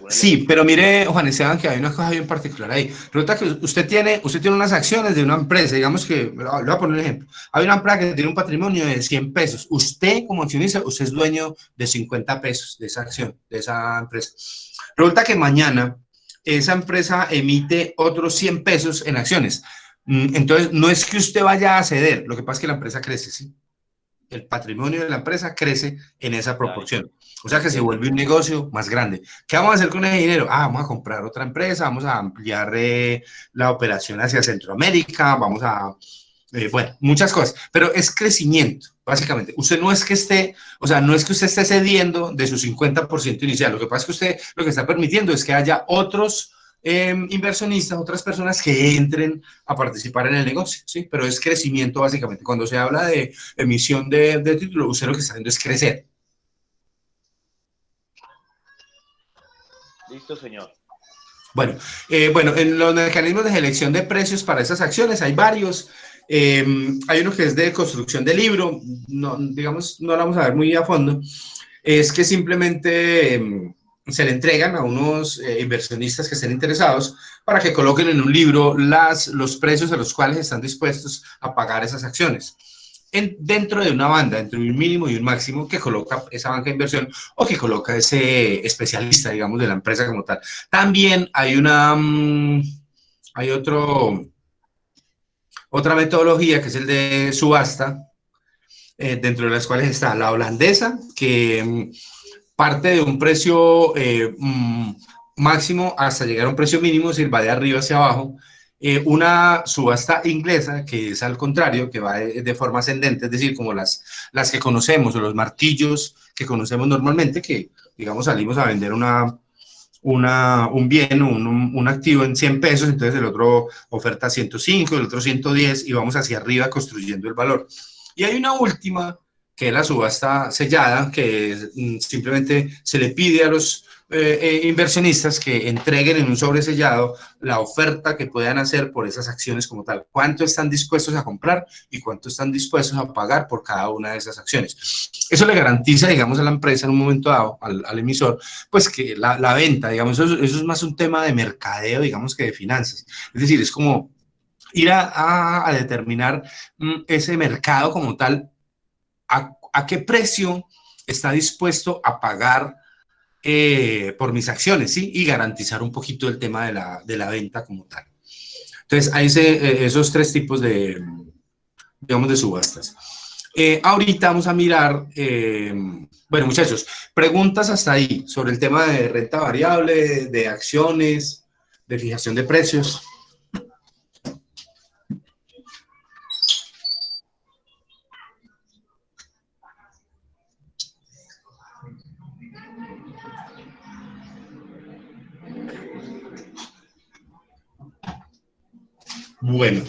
Sí, pero mire, Juan Esteban, que hay una cosa bien particular ahí. Resulta que usted tiene unas acciones de una empresa, digamos que, le voy a poner un ejemplo. Hay una empresa que tiene un patrimonio de 100 pesos. Usted, como accionista, usted es dueño de 50 pesos de esa acción, de esa empresa. Resulta que mañana esa empresa emite otros 100 pesos en acciones. Entonces, no es que usted vaya a ceder, lo que pasa es que la empresa crece, ¿sí? El patrimonio de la empresa crece en esa proporción. O sea que se vuelve un negocio más grande. ¿Qué vamos a hacer con ese dinero? Vamos a comprar otra empresa, vamos a ampliar la operación hacia Centroamérica, vamos a, bueno, muchas cosas, pero es crecimiento, básicamente. Usted no es que esté, o sea, no es que usted esté cediendo de su 50% inicial. Lo que pasa es que usted lo que está permitiendo es que haya otros inversionistas, otras personas que entren a participar en el negocio, ¿sí? Pero es crecimiento básicamente. Cuando se habla de emisión de títulos, usted lo que está haciendo es crecer. Listo, señor. Bueno, en los mecanismos de selección de precios para esas acciones hay varios. Hay uno que es de construcción de libro, no, digamos, no lo vamos a ver muy a fondo. Es que simplemente se le entregan a unos inversionistas que estén interesados para que coloquen en un libro los precios a los cuales están dispuestos a pagar esas acciones. Dentro de una banda, entre un mínimo y un máximo que coloca esa banca de inversión o que coloca ese especialista, digamos, de la empresa como tal. También hay otra metodología que es el de subasta, dentro de las cuales está la holandesa, que parte de un precio máximo hasta llegar a un precio mínimo, es decir, va de arriba hacia abajo. Una subasta inglesa, que es al contrario, que va de forma ascendente, es decir, como las que conocemos, o los martillos que conocemos normalmente, que, digamos, salimos a vender un bien, un activo en 100 pesos, entonces el otro oferta 105, el otro 110, y vamos hacia arriba construyendo el valor. Y hay una última, que es la subasta sellada, que simplemente se le pide a los inversionistas que entreguen en un sobresellado la oferta que puedan hacer por esas acciones como tal. ¿Cuánto están dispuestos a comprar y cuánto están dispuestos a pagar por cada una de esas acciones? Eso le garantiza, digamos, a la empresa en un momento dado, al emisor, pues que la venta, digamos, eso es más un tema de mercadeo, digamos, que de finanzas. Es decir, es como ir a determinar ese mercado como tal, a qué precio está dispuesto a pagar por mis acciones, ¿sí? Y garantizar un poquito el tema de la venta como tal. Entonces, hay esos 3 tipos de, digamos, de subastas. Ahorita vamos a mirar, bueno, muchachos, preguntas hasta ahí sobre el tema de renta variable, de acciones, de fijación de precios. Bueno.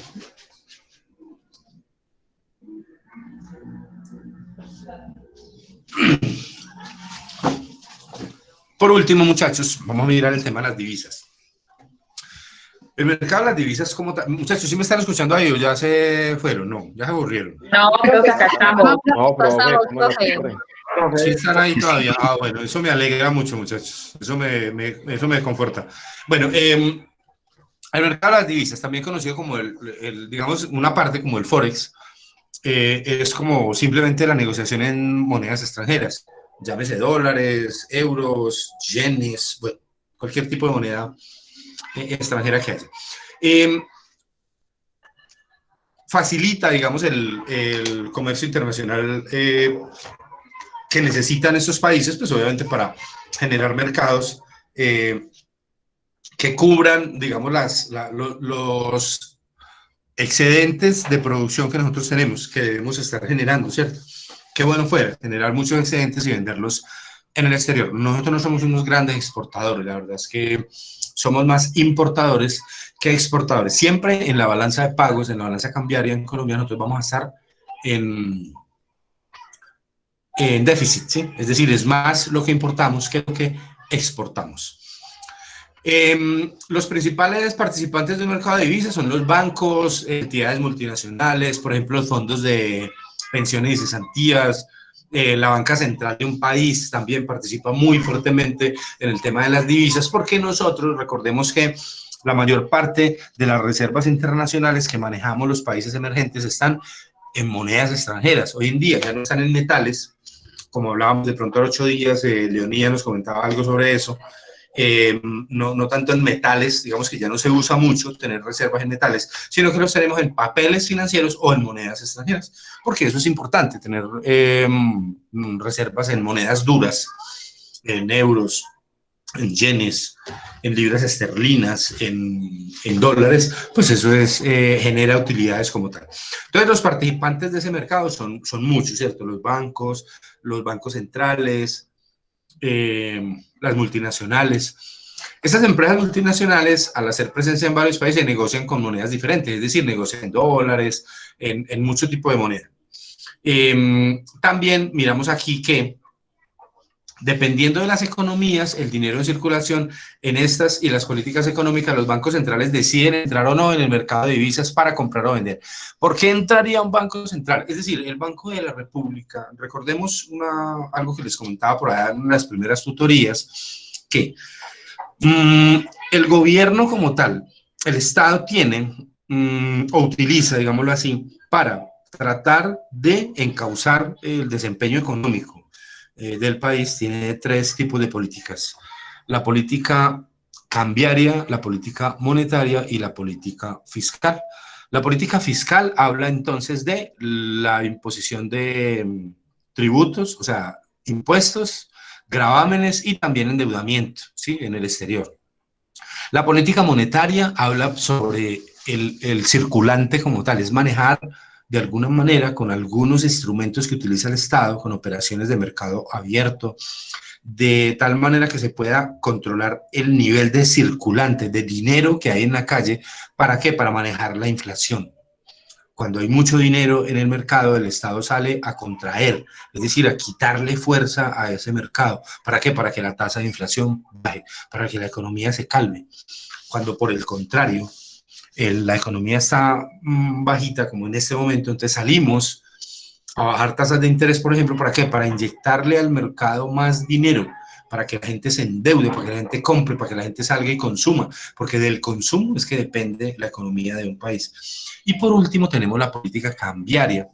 Por último, muchachos, vamos a mirar el tema de las divisas. El mercado de las divisas como tal, muchachos, ¿sí me están escuchando ahí o ya se fueron? No, ya se aburrieron. No, creo que acá estamos. No, profe, Sí están ahí todavía. Ah, bueno, eso me alegra mucho, muchachos. Eso me conforta. Bueno, el mercado de las divisas, también conocido como digamos, una parte como el Forex, es como simplemente la negociación en monedas extranjeras. Llámese dólares, euros, yenes, bueno, cualquier tipo de moneda extranjera que haya. Facilita, digamos, el comercio internacional que necesitan estos países, pues obviamente para generar mercados que cubran, digamos, los excedentes de producción que nosotros tenemos, que debemos estar generando, ¿cierto? Qué bueno fuera generar muchos excedentes y venderlos en el exterior. Nosotros no somos unos grandes exportadores, la verdad es que somos más importadores que exportadores. Siempre en la balanza de pagos, en la balanza cambiaria en Colombia, nosotros vamos a estar en déficit, ¿sí? Es decir, es más lo que importamos que lo que exportamos. Los principales participantes del mercado de divisas son los bancos, entidades multinacionales, por ejemplo, los fondos de pensiones y cesantías. La banca central de un país también participa muy fuertemente en el tema de las divisas, porque nosotros, recordemos que la mayor parte de las reservas internacionales que manejamos los países emergentes están en monedas extranjeras. Hoy en día ya no están en metales, como hablábamos de pronto a 8 días, Leonía nos comentaba algo sobre eso. No tanto en metales, digamos que ya no se usa mucho tener reservas en metales, sino que los tenemos en papeles financieros o en monedas extranjeras, porque eso es importante, tener reservas en monedas duras, en euros, en yenes, en libras esterlinas, en dólares, pues eso genera utilidades como tal. Entonces los participantes de ese mercado son muchos, ¿cierto? Los bancos centrales, las multinacionales. Estas empresas multinacionales, al hacer presencia en varios países, negocian con monedas diferentes, es decir, negocian en dólares, en mucho tipo de moneda. También miramos aquí que, dependiendo de las economías, el dinero en circulación en estas y las políticas económicas, los bancos centrales deciden entrar o no en el mercado de divisas para comprar o vender. ¿Por qué entraría un banco central? Es decir, el Banco de la República, recordemos algo que les comentaba por allá en las primeras tutorías, que el gobierno como tal, el Estado tiene o utiliza, digámoslo así, para tratar de encauzar el desempeño económico del país, tiene 3 tipos de políticas: la política cambiaria, la política monetaria y la política fiscal. La política fiscal habla entonces de la imposición de tributos, o sea, impuestos, gravámenes y también endeudamiento, ¿sí?, en el exterior. La política monetaria habla sobre el circulante como tal, es manejar de alguna manera con algunos instrumentos que utiliza el Estado, con operaciones de mercado abierto, de tal manera que se pueda controlar el nivel de circulante, de dinero que hay en la calle. ¿Para qué? Para manejar la inflación. Cuando hay mucho dinero en el mercado, el Estado sale a contraer, es decir, a quitarle fuerza a ese mercado. ¿Para qué? Para que la tasa de inflación baje, para que la economía se calme. Cuando por el contrario, la economía está bajita, como en este momento, entonces salimos a bajar tasas de interés, por ejemplo. ¿Para qué? Para inyectarle al mercado más dinero, para que la gente se endeude, para que la gente compre, para que la gente salga y consuma, porque del consumo es que depende la economía de un país. Y por último tenemos la política cambiaria,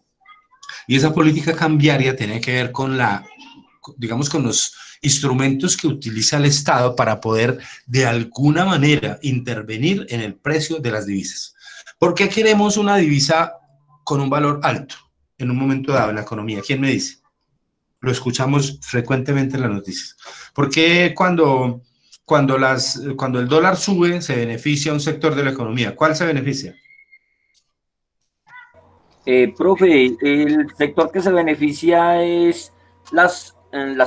y esa política cambiaria tiene que ver con digamos, con los instrumentos que utiliza el Estado para poder de alguna manera intervenir en el precio de las divisas. ¿Por qué queremos una divisa con un valor alto en un momento dado en la economía? ¿Quién me dice? Lo escuchamos frecuentemente en las noticias. ¿Por qué cuando el dólar sube se beneficia un sector de la economía? ¿Cuál se beneficia? Profe, el sector que se beneficia es las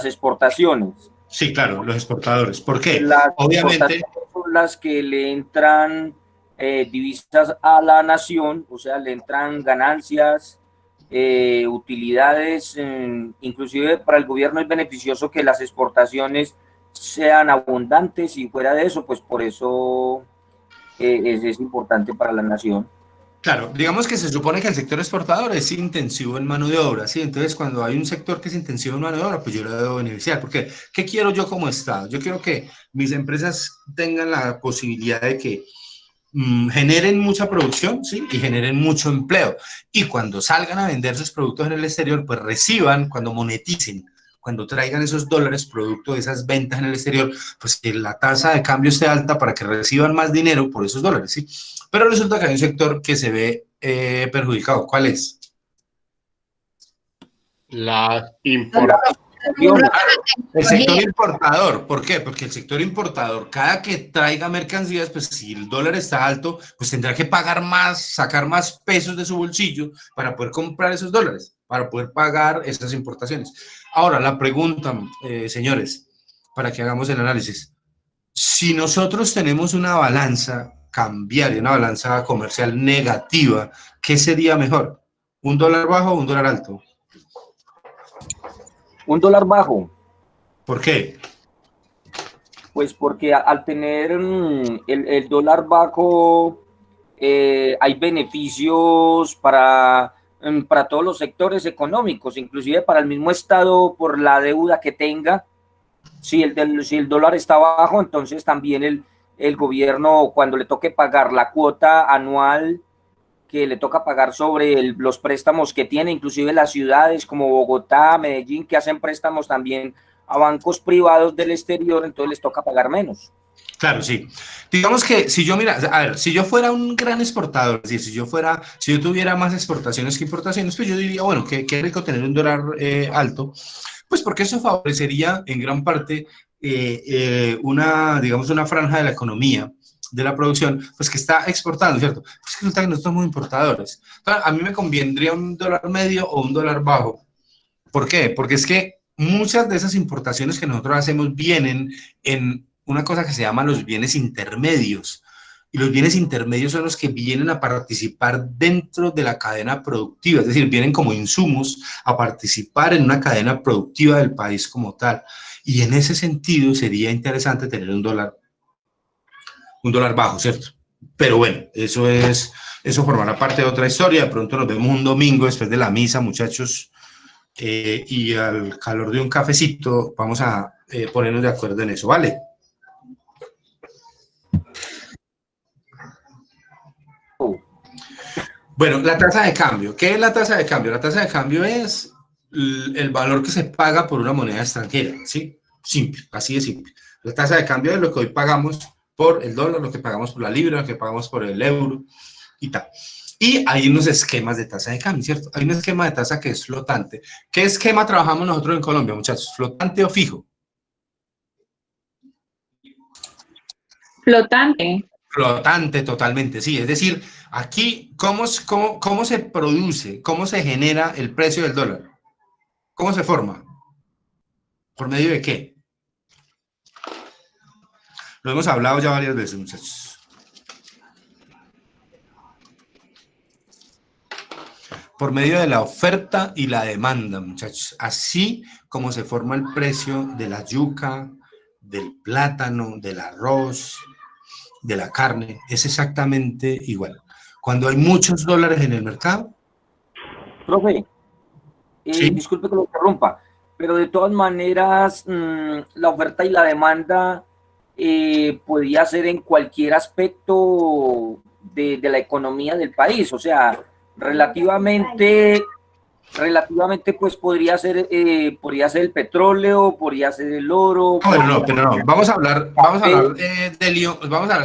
exportaciones. Sí, claro, los exportadores. ¿Por qué? Las Obviamente son las que le entran divisas a la nación, o sea, le entran ganancias, utilidades, inclusive para el gobierno es beneficioso que las exportaciones sean abundantes, y fuera de eso, pues por eso es importante para la nación. Claro, digamos que se supone que el sector exportador es intensivo en mano de obra, ¿sí? Entonces, cuando hay un sector que es intensivo en mano de obra, pues yo lo debo beneficiar, porque ¿qué quiero yo como Estado? Yo quiero que mis empresas tengan la posibilidad de que generen mucha producción, ¿sí? Y generen mucho empleo. Y cuando salgan a vender sus productos en el exterior, pues reciban, cuando moneticen, cuando traigan esos dólares producto de esas ventas en el exterior, pues que la tasa de cambio esté alta para que reciban más dinero por esos dólares, ¿sí? Pero resulta que hay un sector que se ve perjudicado. ¿Cuál es? La importación. El sector importador. ¿Por qué? Porque el sector importador, cada que traiga mercancías, pues si el dólar está alto, pues tendrá que pagar más, sacar más pesos de su bolsillo para poder comprar esos dólares, para poder pagar esas importaciones. Ahora, la pregunta, señores, para que hagamos el análisis. Si nosotros tenemos una balanza cambiaria, una balanza comercial negativa, ¿qué sería mejor? ¿Un dólar bajo o un dólar alto? Un dólar bajo. ¿Por qué? Pues porque al tener el dólar bajo, hay beneficios para todos los sectores económicos, inclusive para el mismo Estado por la deuda que tenga. Si el dólar está bajo, entonces también el gobierno, cuando le toque pagar la cuota anual que le toca pagar sobre los préstamos que tiene, inclusive las ciudades como Bogotá, Medellín, que hacen préstamos también a bancos privados del exterior, entonces les toca pagar menos. Claro, sí. Digamos que si yo, mira, a ver, si yo fuera un gran exportador, es decir, si yo tuviera más exportaciones que importaciones, pues yo diría, bueno, qué rico tener un dólar alto, pues porque eso favorecería en gran parte digamos, una franja de la economía, de la producción, pues que está exportando, ¿cierto? Pues resulta que nosotros somos importadores. Entonces, a mí me convendría un dólar medio o un dólar bajo. ¿Por qué? Porque es que muchas de esas importaciones que nosotros hacemos vienen en una cosa que se llama los bienes intermedios. Y los bienes intermedios son los que vienen a participar dentro de la cadena productiva, es decir, vienen como insumos a participar en una cadena productiva del país como tal. Y en ese sentido sería interesante tener un dólar bajo, ¿cierto? Pero bueno, eso formará parte de otra historia. De pronto nos vemos un domingo después de la misa, muchachos, y al calor de un cafecito vamos a ponernos de acuerdo en eso, ¿vale? Bueno, la tasa de cambio. ¿Qué es la tasa de cambio? La tasa de cambio es el valor que se paga por una moneda extranjera, ¿sí? Simple, así de simple. La tasa de cambio es lo que hoy pagamos por el dólar, lo que pagamos por la libra, lo que pagamos por el euro y tal. Y hay unos esquemas de tasa de cambio, ¿cierto? Hay un esquema de tasa que es flotante. ¿Qué esquema trabajamos nosotros en Colombia, muchachos? ¿Flotante o fijo? Flotante. Flotante totalmente, sí. Es decir, aquí, ¿cómo se produce, cómo se genera el precio del dólar? ¿Cómo se forma? ¿Por medio de qué? Lo hemos hablado ya varias veces, muchachos. Por medio de la oferta y la demanda, muchachos. Así como se forma el precio de la yuca, del plátano, del arroz, de la carne, es exactamente igual. Cuando hay muchos dólares en el mercado. Profe, ¿sí? Disculpe que lo interrumpa, pero de todas maneras la oferta y la demanda podía ser en cualquier aspecto de la economía del país, o sea, relativamente pues podría ser el petróleo, podría ser el oro. Bueno, no, pero no, vamos a hablar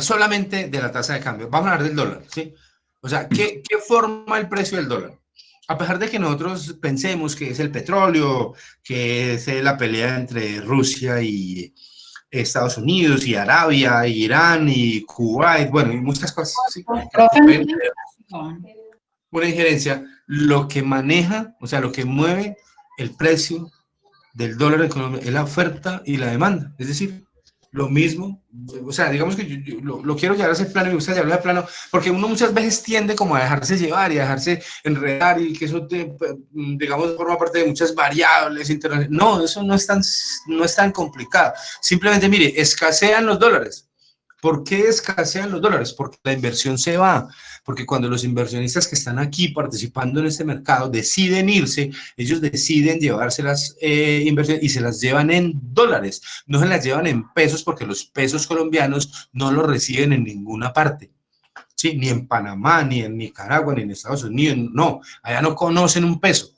solamente de la tasa de cambio, vamos a hablar del dólar, ¿sí? O sea, ¿qué forma el precio del dólar? A pesar de que nosotros pensemos que es el petróleo, que es la pelea entre Rusia y Estados Unidos, y Arabia, y Irán, y Kuwait, bueno, y muchas cosas, ¿sí? Una injerencia, lo que maneja, o sea, lo que mueve el precio del dólar en Colombia es la oferta y la demanda, es decir, Lo mismo, o sea, digamos que yo lo quiero llevar a ese plano y me gusta llevarlo a plano, porque uno muchas veces tiende como a dejarse llevar y a dejarse enredar y que eso, digamos, forma parte de muchas variables internacionales. No, eso no es tan complicado. Simplemente, mire, escasean los dólares. ¿Por qué escasean los dólares? Porque la inversión se va, porque cuando los inversionistas que están aquí participando en este mercado deciden irse, ellos deciden llevarse las inversiones y se las llevan en dólares, no se las llevan en pesos porque los pesos colombianos no los reciben en ninguna parte. Sí, ni en Panamá, ni en Nicaragua, ni en Estados Unidos, no, allá no conocen un peso,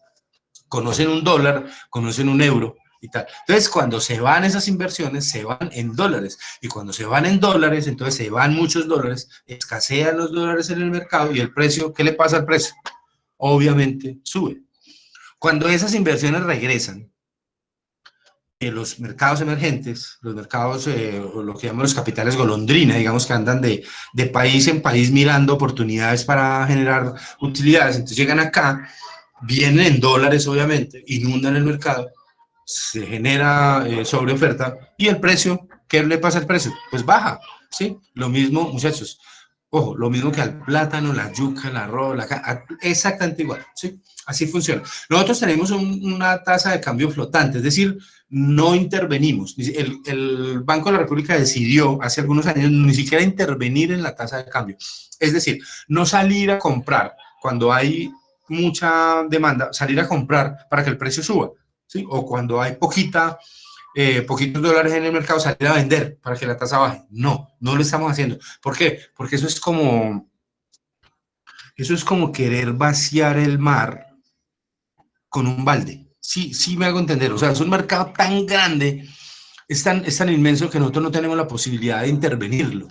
conocen un dólar, conocen un euro y tal. Entonces, cuando se van esas inversiones, se van en dólares, y cuando se van en dólares, entonces se van muchos dólares, escasean los dólares en el mercado, y el precio, ¿qué le pasa al precio? Obviamente sube. Cuando esas inversiones regresan, los mercados emergentes, los mercados, lo que llamamos los capitales golondrina, digamos que andan de país en país mirando oportunidades para generar utilidades, entonces llegan acá, vienen en dólares obviamente, inundan el mercado, se genera sobreoferta, y el precio, ¿qué le pasa al precio? Pues baja, ¿sí? Lo mismo, muchachos, ojo, lo mismo que al plátano, la yuca, el arroz, exactamente igual, ¿sí? Así funciona. Nosotros tenemos una tasa de cambio flotante, es decir, no intervenimos. El Banco de la República decidió hace algunos años ni siquiera intervenir en la tasa de cambio. Es decir, no salir a comprar cuando hay mucha demanda, salir a comprar para que el precio suba, ¿sí? O cuando hay poquitos dólares en el mercado, salir a vender para que la tasa baje. No, no lo estamos haciendo. ¿Por qué? Porque eso es como querer vaciar el mar con un balde. Sí, sí me hago entender. O sea, es un mercado tan grande, es tan inmenso que nosotros no tenemos la posibilidad de intervenirlo.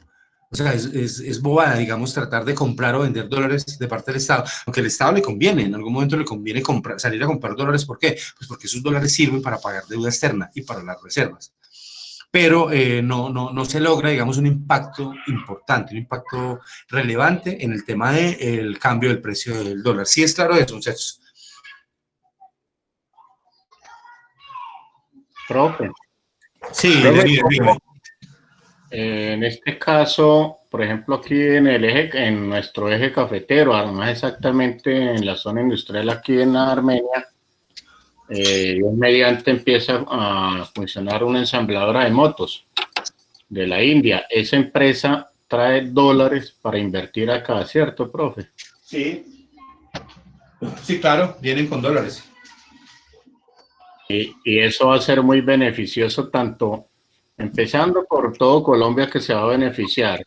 O sea, es bobada, digamos, tratar de comprar o vender dólares de parte del Estado, aunque al Estado le conviene, en algún momento le conviene salir a comprar dólares. ¿Por qué? Pues porque esos dólares sirven para pagar deuda externa y para las reservas. Pero no se logra, digamos, un impacto importante, un impacto relevante en el tema del cambio del precio del dólar. ¿Sí es claro eso, muchachos? Profe. Sí, Profe, en este caso, por ejemplo, aquí en nuestro eje cafetero, además exactamente en la zona industrial aquí en Armenia, mediante empieza a funcionar una ensambladora de motos de la India. Esa empresa trae dólares para invertir acá, ¿cierto, profe? Sí. Sí, claro, vienen con dólares. Y eso va a ser muy beneficioso, tanto empezando por todo Colombia, que se va a beneficiar,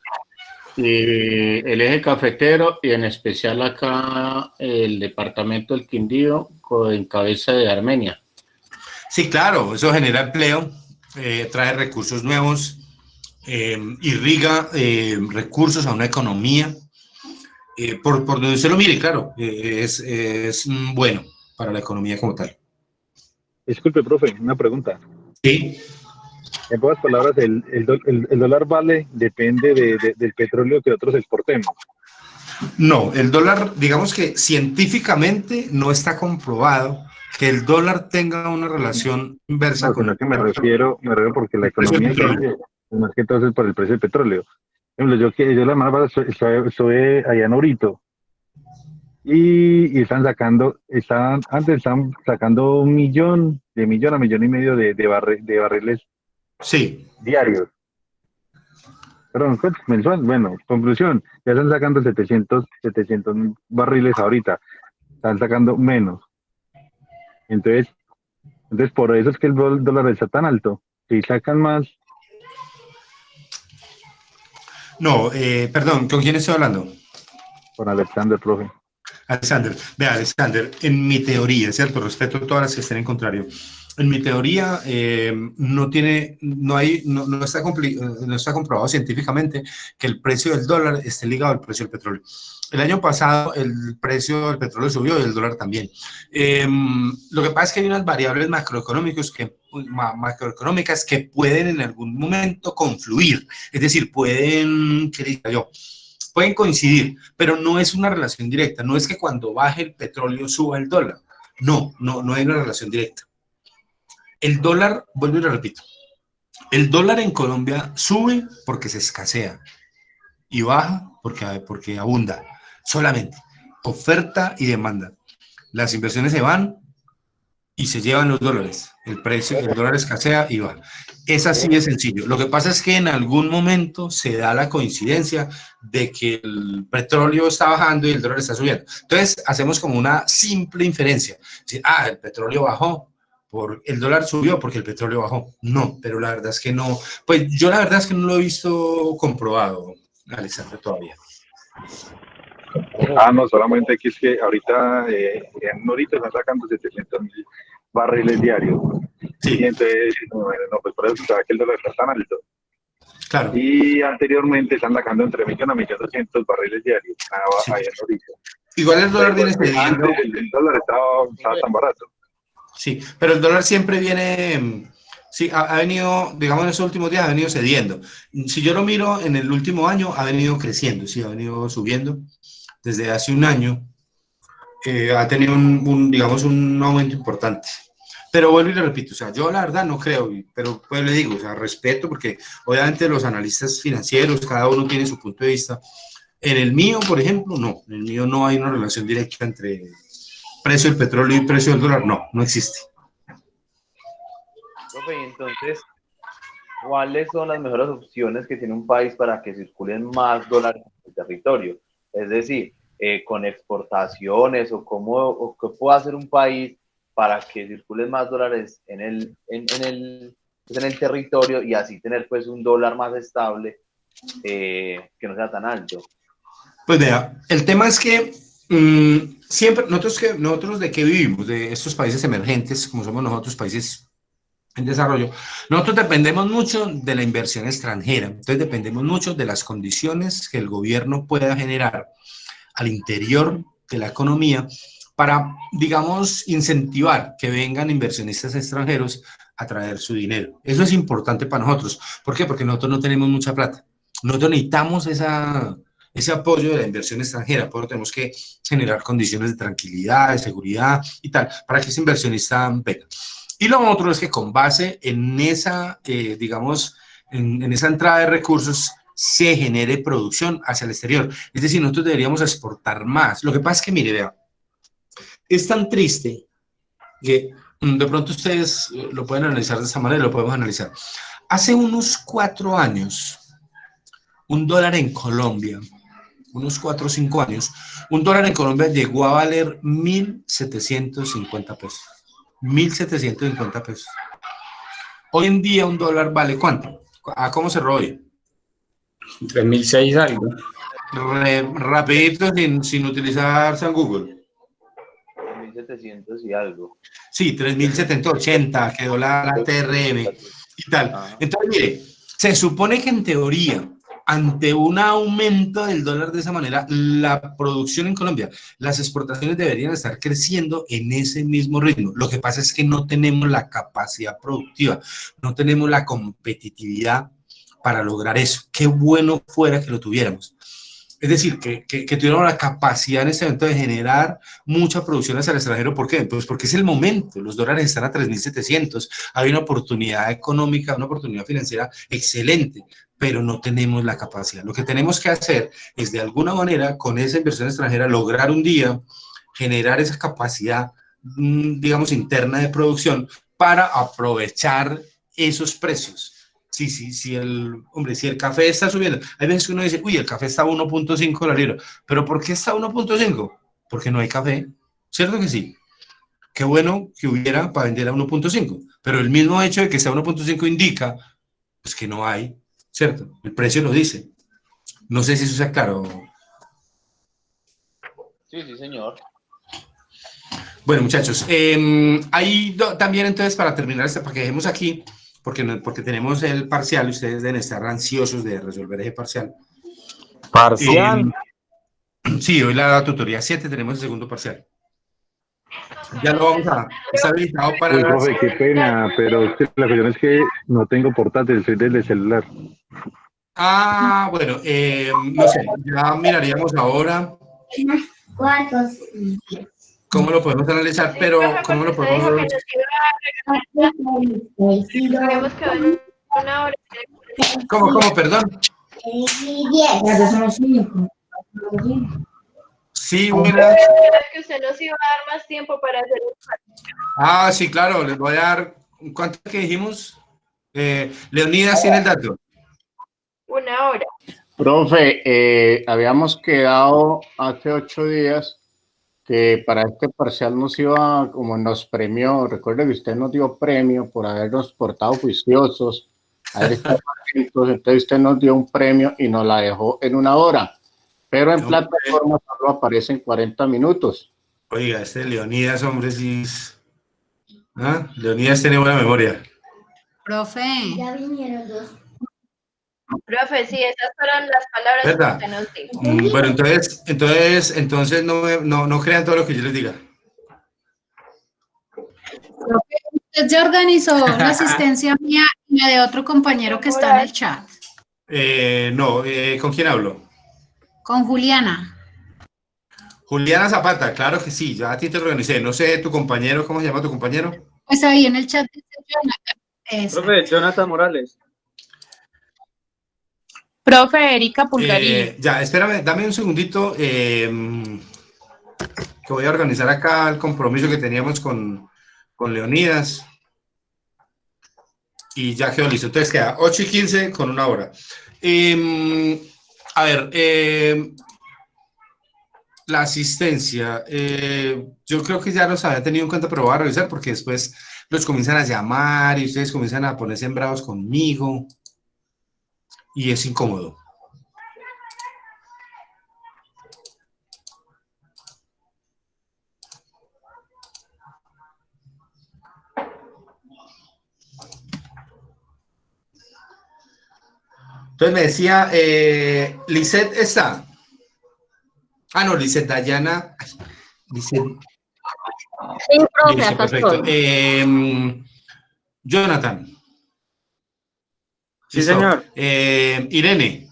y el eje cafetero, y en especial acá el departamento del Quindío, en cabeza de Armenia. Sí, claro, eso genera empleo, trae recursos nuevos, irriga recursos a una economía, por donde usted lo mire, claro, es bueno para la economía como tal. Disculpe, profe, una pregunta. Sí. En pocas palabras, el dólar depende del petróleo que nosotros exportemos. No, el dólar, digamos que científicamente no está comprobado que el dólar tenga una relación inversa con lo que me refiero porque la economía más que todo es por el precio del petróleo. Por ejemplo, yo la semana pasada estuve allá en Orito y estaban sacando 1 millón, de millón a 1,5 millones de barriles diarios. Perdón, mensual. Bueno, conclusión, ya están sacando 700 barriles ahorita, están sacando menos. Entonces por eso es que el dólar está tan alto. Si sacan más. No, perdón, ¿con quién estoy hablando? Con Alexander, profe. Alexander, vea, Alexander, en mi teoría, ¿cierto? Respeto a todas las que estén en contrario. En mi teoría, no está comprobado científicamente que el precio del dólar esté ligado al precio del petróleo. El año pasado el precio del petróleo subió y el dólar también. Lo que pasa es que hay unas variables macroeconómicas que pueden en algún momento confluir, es decir, pueden coincidir, pero no es una relación directa. No es que cuando baje el petróleo suba el dólar. No hay una relación directa. El dólar, vuelvo y lo repito, El dólar en Colombia sube porque se escasea y baja porque abunda. Solamente oferta y demanda. Las inversiones se van y se llevan los dólares. El dólar escasea y baja. Es así de sencillo. Lo que pasa es que en algún momento se da la coincidencia de que el petróleo está bajando y el dólar está subiendo. Entonces hacemos como una simple inferencia. Decir, el petróleo bajó, el dólar subió porque el petróleo bajó. No, pero la verdad es que no. Pues yo la verdad es que no lo he visto comprobado, Alexander, todavía. No, solamente que es que ahorita en Norito están sacando 700.000 barriles diarios. Sí. Y entonces, pues por eso se ve que el dólar está tan alto. Claro. Y anteriormente están sacando entre 1.000.000 a 1.200.000 barriles diarios. Sí. Ahí en Norito. Igual el dólar viene cediendo. El dólar estaba tan barato. Sí, pero el dólar siempre viene, sí, ha venido, digamos en estos últimos días ha venido cediendo. Si yo lo miro en el último año, ha venido creciendo, sí, ha venido subiendo. Desde hace un año ha tenido digamos, un aumento importante. Pero vuelvo y le repito, o sea, yo la verdad no creo, pero pues le digo, o sea, respeto, porque obviamente los analistas financieros, cada uno tiene su punto de vista. En el mío, por ejemplo, no. En el mío no hay una relación directa entre precio del petróleo y precio del dólar, no existe. Profe, y entonces, ¿cuáles son las mejores opciones que tiene un país para que circulen más dólares en el territorio? Es decir, con exportaciones o qué puede hacer un país para que circulen más dólares en el territorio y así tener pues un dólar más estable que no sea tan alto. Pues vea, el tema es que siempre, nosotros de qué vivimos, de estos países emergentes, como somos nosotros, países en desarrollo, nosotros dependemos mucho de la inversión extranjera, entonces dependemos mucho de las condiciones que el gobierno pueda generar al interior de la economía para, digamos, incentivar que vengan inversionistas extranjeros a traer su dinero. Eso es importante para nosotros. ¿Por qué? Porque nosotros no tenemos mucha plata. Nosotros necesitamos ese apoyo de la inversión extranjera, por eso tenemos que generar condiciones de tranquilidad, de seguridad y tal, para que ese inversionista venga. Y lo otro es que con base en esa, digamos, en esa entrada de recursos, se genere producción hacia el exterior. Es decir, nosotros deberíamos exportar más. Lo que pasa es que, mire, vea, es tan triste que de pronto ustedes lo pueden analizar de esa manera, lo podemos analizar. Hace unos 4 años, un dólar en Colombia, unos 4 o 5 años, un dólar en Colombia llegó a valer 1.750 pesos. 1.750 pesos. Hoy en día un dólar vale ¿cuánto? ¿A cómo cerró hoy? 3.600 algo. Rapidito, sin utilizar San Google. 3.700 y algo. Sí, 3.780, quedó la TRM y tal. Entonces, mire, se supone que en teoría, ante un aumento del dólar de esa manera, la producción en Colombia, las exportaciones deberían estar creciendo en ese mismo ritmo. Lo que pasa es que no tenemos la capacidad productiva, no tenemos la competitividad para lograr eso. Qué bueno fuera que lo tuviéramos. Es decir, que tuviéramos la capacidad en este momento de generar mucha producción hacia el extranjero. ¿Por qué? Pues porque es el momento. Los dólares están a 3.700. Hay una oportunidad económica, una oportunidad financiera excelente, pero no tenemos la capacidad. Lo que tenemos que hacer es, de alguna manera, con esa inversión extranjera, lograr un día generar esa capacidad, digamos, interna de producción para aprovechar esos precios. Si el café está subiendo, hay veces que uno dice, uy, el café está a 1.5 la libra, pero ¿por qué está a 1.5? Porque no hay café, ¿cierto que sí? Qué bueno que hubiera para vender a 1.5, pero el mismo hecho de que sea 1.5 indica, pues, que no hay, ¿cierto? El precio lo dice. No sé si eso sea claro. Sí, señor. Bueno, muchachos, hay también, entonces, para terminar, para que dejemos aquí, porque tenemos el parcial y ustedes deben estar ansiosos de resolver ese parcial. ¿Parcial? Sí, hoy la tutoría 7 tenemos el segundo parcial. Ya lo vamos a... Está habilitado para... Uy, profe, qué pena, pero es que la cuestión es que no tengo portátil, soy desde celular. Bueno, no sé, ya miraríamos ahora cómo lo podemos analizar, pero cómo lo podemos... Una hora. ¿Cómo, perdón? Ya somos 5. Sí, buena. Que usted nos iba a dar más tiempo para hacer el... Sí, claro, les voy a dar, ¿cuánto que dijimos? Leonidas tiene el dato. Una hora. Profe, habíamos quedado hace 8 días que para este parcial nos iba, como nos premió, recuerde que usted nos dio premio por habernos portado juiciosos, haber estado atentos, entonces usted nos dio un premio y nos la dejó en 1 hora, pero en plataforma solo aparece en 40 minutos. Oiga, este Leonidas, hombre, sí. Leonidas tiene buena memoria. Profe. Ya vinieron 2. Profe, sí, esas fueron las palabras ¿Verdad? que usted nos dijo. Bueno, entonces no crean todo lo que yo les diga. Profe, usted ya organizó la asistencia mía y la de otro compañero que está en el chat. ¿Con quién hablo? Con Juliana. Juliana Zapata, claro que sí, ya a ti te organicé. No sé, tu compañero, ¿cómo se llama tu compañero? Pues ahí en el chat dice Jonathan. Profe, Jonathan Morales. Profe Erika Pulgarín. Ya, espérame, dame un segundito, que voy a organizar acá el compromiso que teníamos con Leonidas. Y ya quedó listo. Entonces queda 8:15 con 1 hora. A ver, la asistencia, yo creo que ya los había tenido en cuenta, pero voy a revisar porque después los comienzan a llamar y ustedes comienzan a ponerse bravos conmigo y es incómodo. Entonces me decía, Lisette está. No, Lisette Dayana. Lisette. Sí, profe, Listo, acá perfecto. estoy. Jonathan. Sí, Listo. señor. Irene.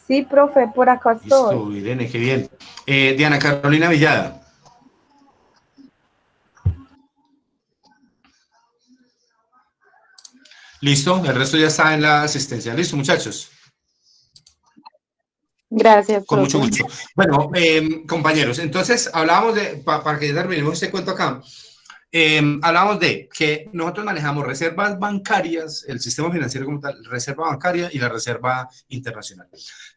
Sí, profe, por acá estoy. Listo, Irene, qué bien. Diana Carolina Villada. Listo, el resto ya está en la asistencia. Listo, muchachos. Gracias, Con mucho profe. gusto. Bueno, compañeros, entonces hablábamos de, para que terminemos este cuento acá, hablábamos de que nosotros manejamos reservas bancarias, el sistema financiero como tal, reserva bancaria y la reserva internacional.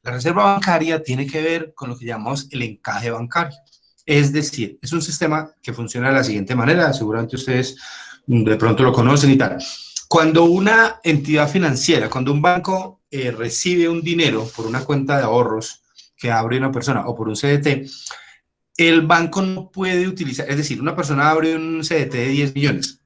La reserva bancaria tiene que ver con lo que llamamos el encaje bancario. Es decir, es un sistema que funciona de la siguiente manera, seguramente ustedes de pronto lo conocen y tal. Cuando una entidad financiera, cuando un banco recibe un dinero por una cuenta de ahorros que abre una persona o por un CDT, el banco no puede utilizar, es decir, una persona abre un CDT de 10 millones.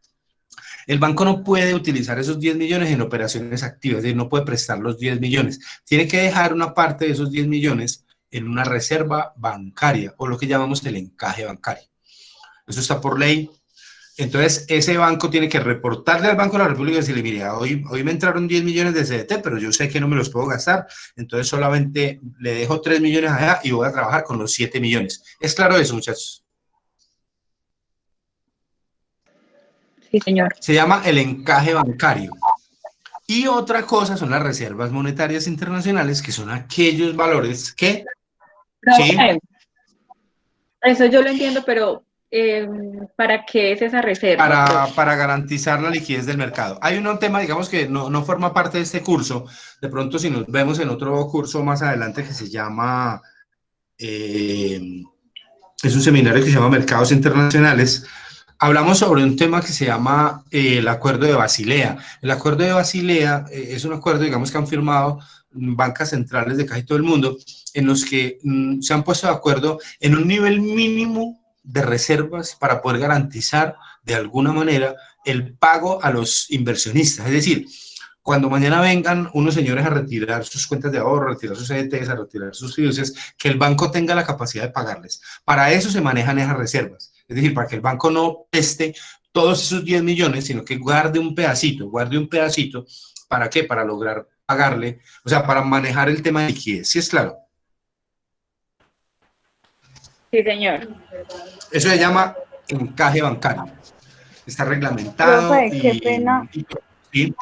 El banco no puede utilizar esos 10 millones en operaciones activas, es decir, no puede prestar los 10 millones. Tiene que dejar una parte de esos 10 millones en una reserva bancaria o lo que llamamos el encaje bancario. Eso está por ley. Entonces, ese banco tiene que reportarle al Banco de la República y decirle, mire, hoy me entraron 10 millones de CDT, pero yo sé que no me los puedo gastar, entonces solamente le dejo 3 millones allá y voy a trabajar con los 7 millones. ¿Es claro eso, muchachos? Sí, señor. Se llama el encaje bancario. Y otra cosa son las reservas monetarias internacionales, que son aquellos valores que... ¿Sí? Eso yo lo entiendo, pero... ¿para qué es esa reserva? Para garantizar la liquidez del mercado. Hay un tema, digamos, que no forma parte de este curso. De pronto, si nos vemos en otro curso más adelante que se llama, es un seminario que se llama Mercados Internacionales, hablamos sobre un tema que se llama el Acuerdo de Basilea. El Acuerdo de Basilea es un acuerdo, digamos, que han firmado bancas centrales de casi todo el mundo, en los que se han puesto de acuerdo en un nivel mínimo de reservas para poder garantizar de alguna manera el pago a los inversionistas. Es decir, cuando mañana vengan unos señores a retirar sus cuentas de ahorro, a retirar sus CDTs, a retirar sus fiducias, que el banco tenga la capacidad de pagarles. Para eso se manejan esas reservas. Es decir, para que el banco no preste todos esos 10 millones, sino que guarde un pedacito. ¿Para qué? Para lograr pagarle, o sea, para manejar el tema de liquidez. ¿Sí es claro? Sí, señor. Eso se llama encaje bancario. está reglamentado. Profe, qué pena. ¿Sí?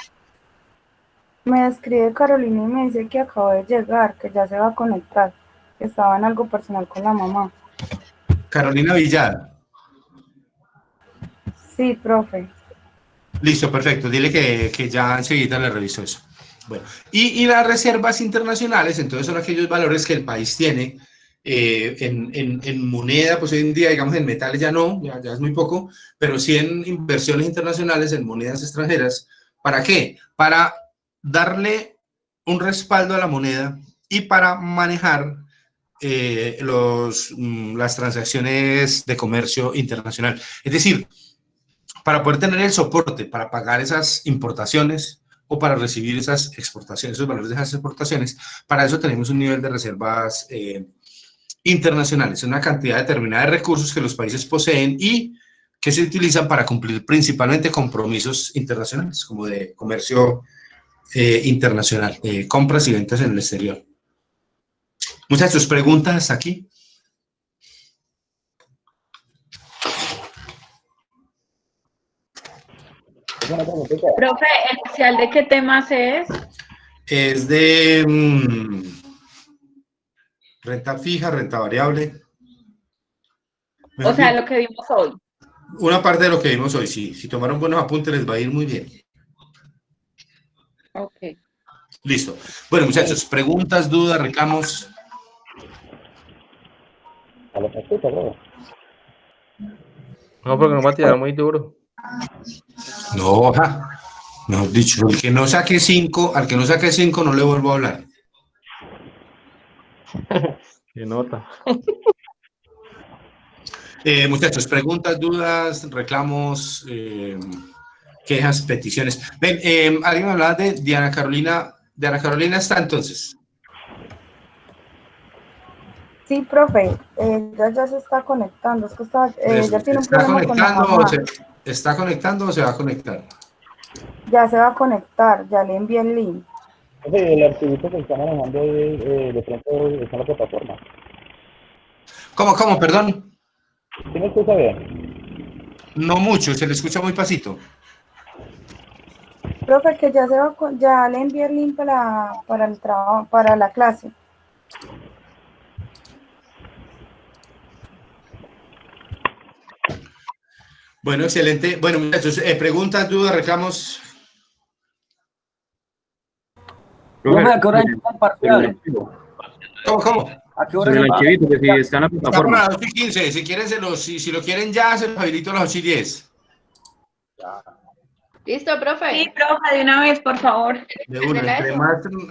Me escribe Carolina y me dice que acabo de llegar, que ya se va a conectar, que estaba en algo personal con la mamá. Carolina Villada. Sí, profe. Listo, perfecto. Dile que ya enseguida le reviso eso. Bueno, y las reservas internacionales, entonces son aquellos valores que el país tiene en moneda, pues hoy en día, digamos, en metales ya no, ya es muy poco, pero sí en inversiones internacionales, en monedas extranjeras. ¿Para qué? Para darle un respaldo a la moneda y para manejar las transacciones de comercio internacional. Es decir, para poder tener el soporte para pagar esas importaciones o para recibir esas exportaciones, esos valores de esas exportaciones, para eso tenemos un nivel de reservas internacionales, una cantidad determinada de recursos que los países poseen y que se utilizan para cumplir principalmente compromisos internacionales, como de comercio internacional, compras y ventas en el exterior. Muchachos, ¿preguntas aquí? Profe, ¿el parcial de qué temas es? Es de renta fija, renta variable. O sea, lo que vimos hoy. Una parte de lo que vimos hoy, sí. Si tomaron buenos apuntes, les va a ir muy bien. Ok. Listo. Bueno, muchachos, preguntas, dudas, reclamos. No, porque no va a tirar muy duro. No, mejor dicho, el que no saque 5, al que no saque 5 no le vuelvo a hablar. Qué nota. Muchachos, preguntas, dudas, reclamos, quejas, peticiones. Ven, alguien me hablaba de Diana Carolina. Diana Carolina está entonces. Sí, profe, ella ya se está conectando, es que ya tiene un ¿Está problema con la conectando mamá. ¿Está conectando o se va a conectar? Ya se va a conectar, ya le envié el link. El archivito que está manejando de pronto está en la plataforma. ¿Cómo, perdón? ¿Sí me escucha bien? No mucho, se le escucha muy pasito. Profe, que ya ya le envié el link para el trabajo, para la clase. Bueno, excelente. Bueno, muchachos, preguntas, dudas, reclamos. Profe, ¿a qué hora empieza el parcial? ¿Cómo? ¿A qué hora Sobre el empieza? archivito, que si está en la Está por plataforma. las 8:15. Si quieren, si lo quieren ya, se los habilito a las 8:10. ¿Listo, profe? Sí, profe, de una vez, por favor. De una,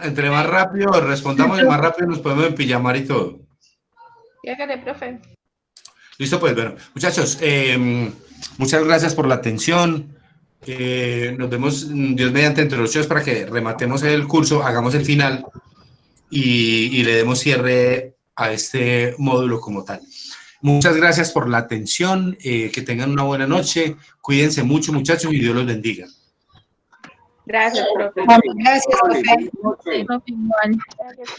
entre más rápido respondamos y más rápido nos podemos empillamar y todo. Dígale, profe. Listo, pues, bueno. Muchachos, muchas gracias por la atención. Nos vemos, Dios mediante, entre los días para que rematemos el curso, hagamos el final y le demos cierre a este módulo como tal. Muchas gracias por la atención, que tengan una buena noche, cuídense mucho, muchachos, y Dios los bendiga. Gracias, profe. Gracias, profe. Gracias,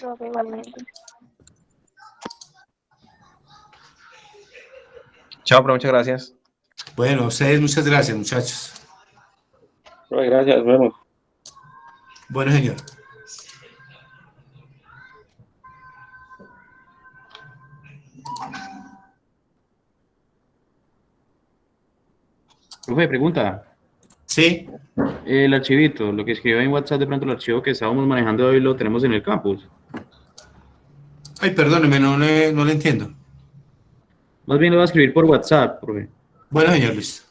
profe, igualmente. Chao, pero muchas gracias. Bueno, a ustedes muchas gracias, muchachos. Gracias, nos vemos. Bueno, señor. Profe, pregunta. Sí. El archivito, lo que escribió en WhatsApp, de pronto el archivo que estábamos manejando hoy lo tenemos en el campus. Ay, perdóneme, no le entiendo. Más bien lo voy a escribir por WhatsApp, profe. Bueno, señor Luis.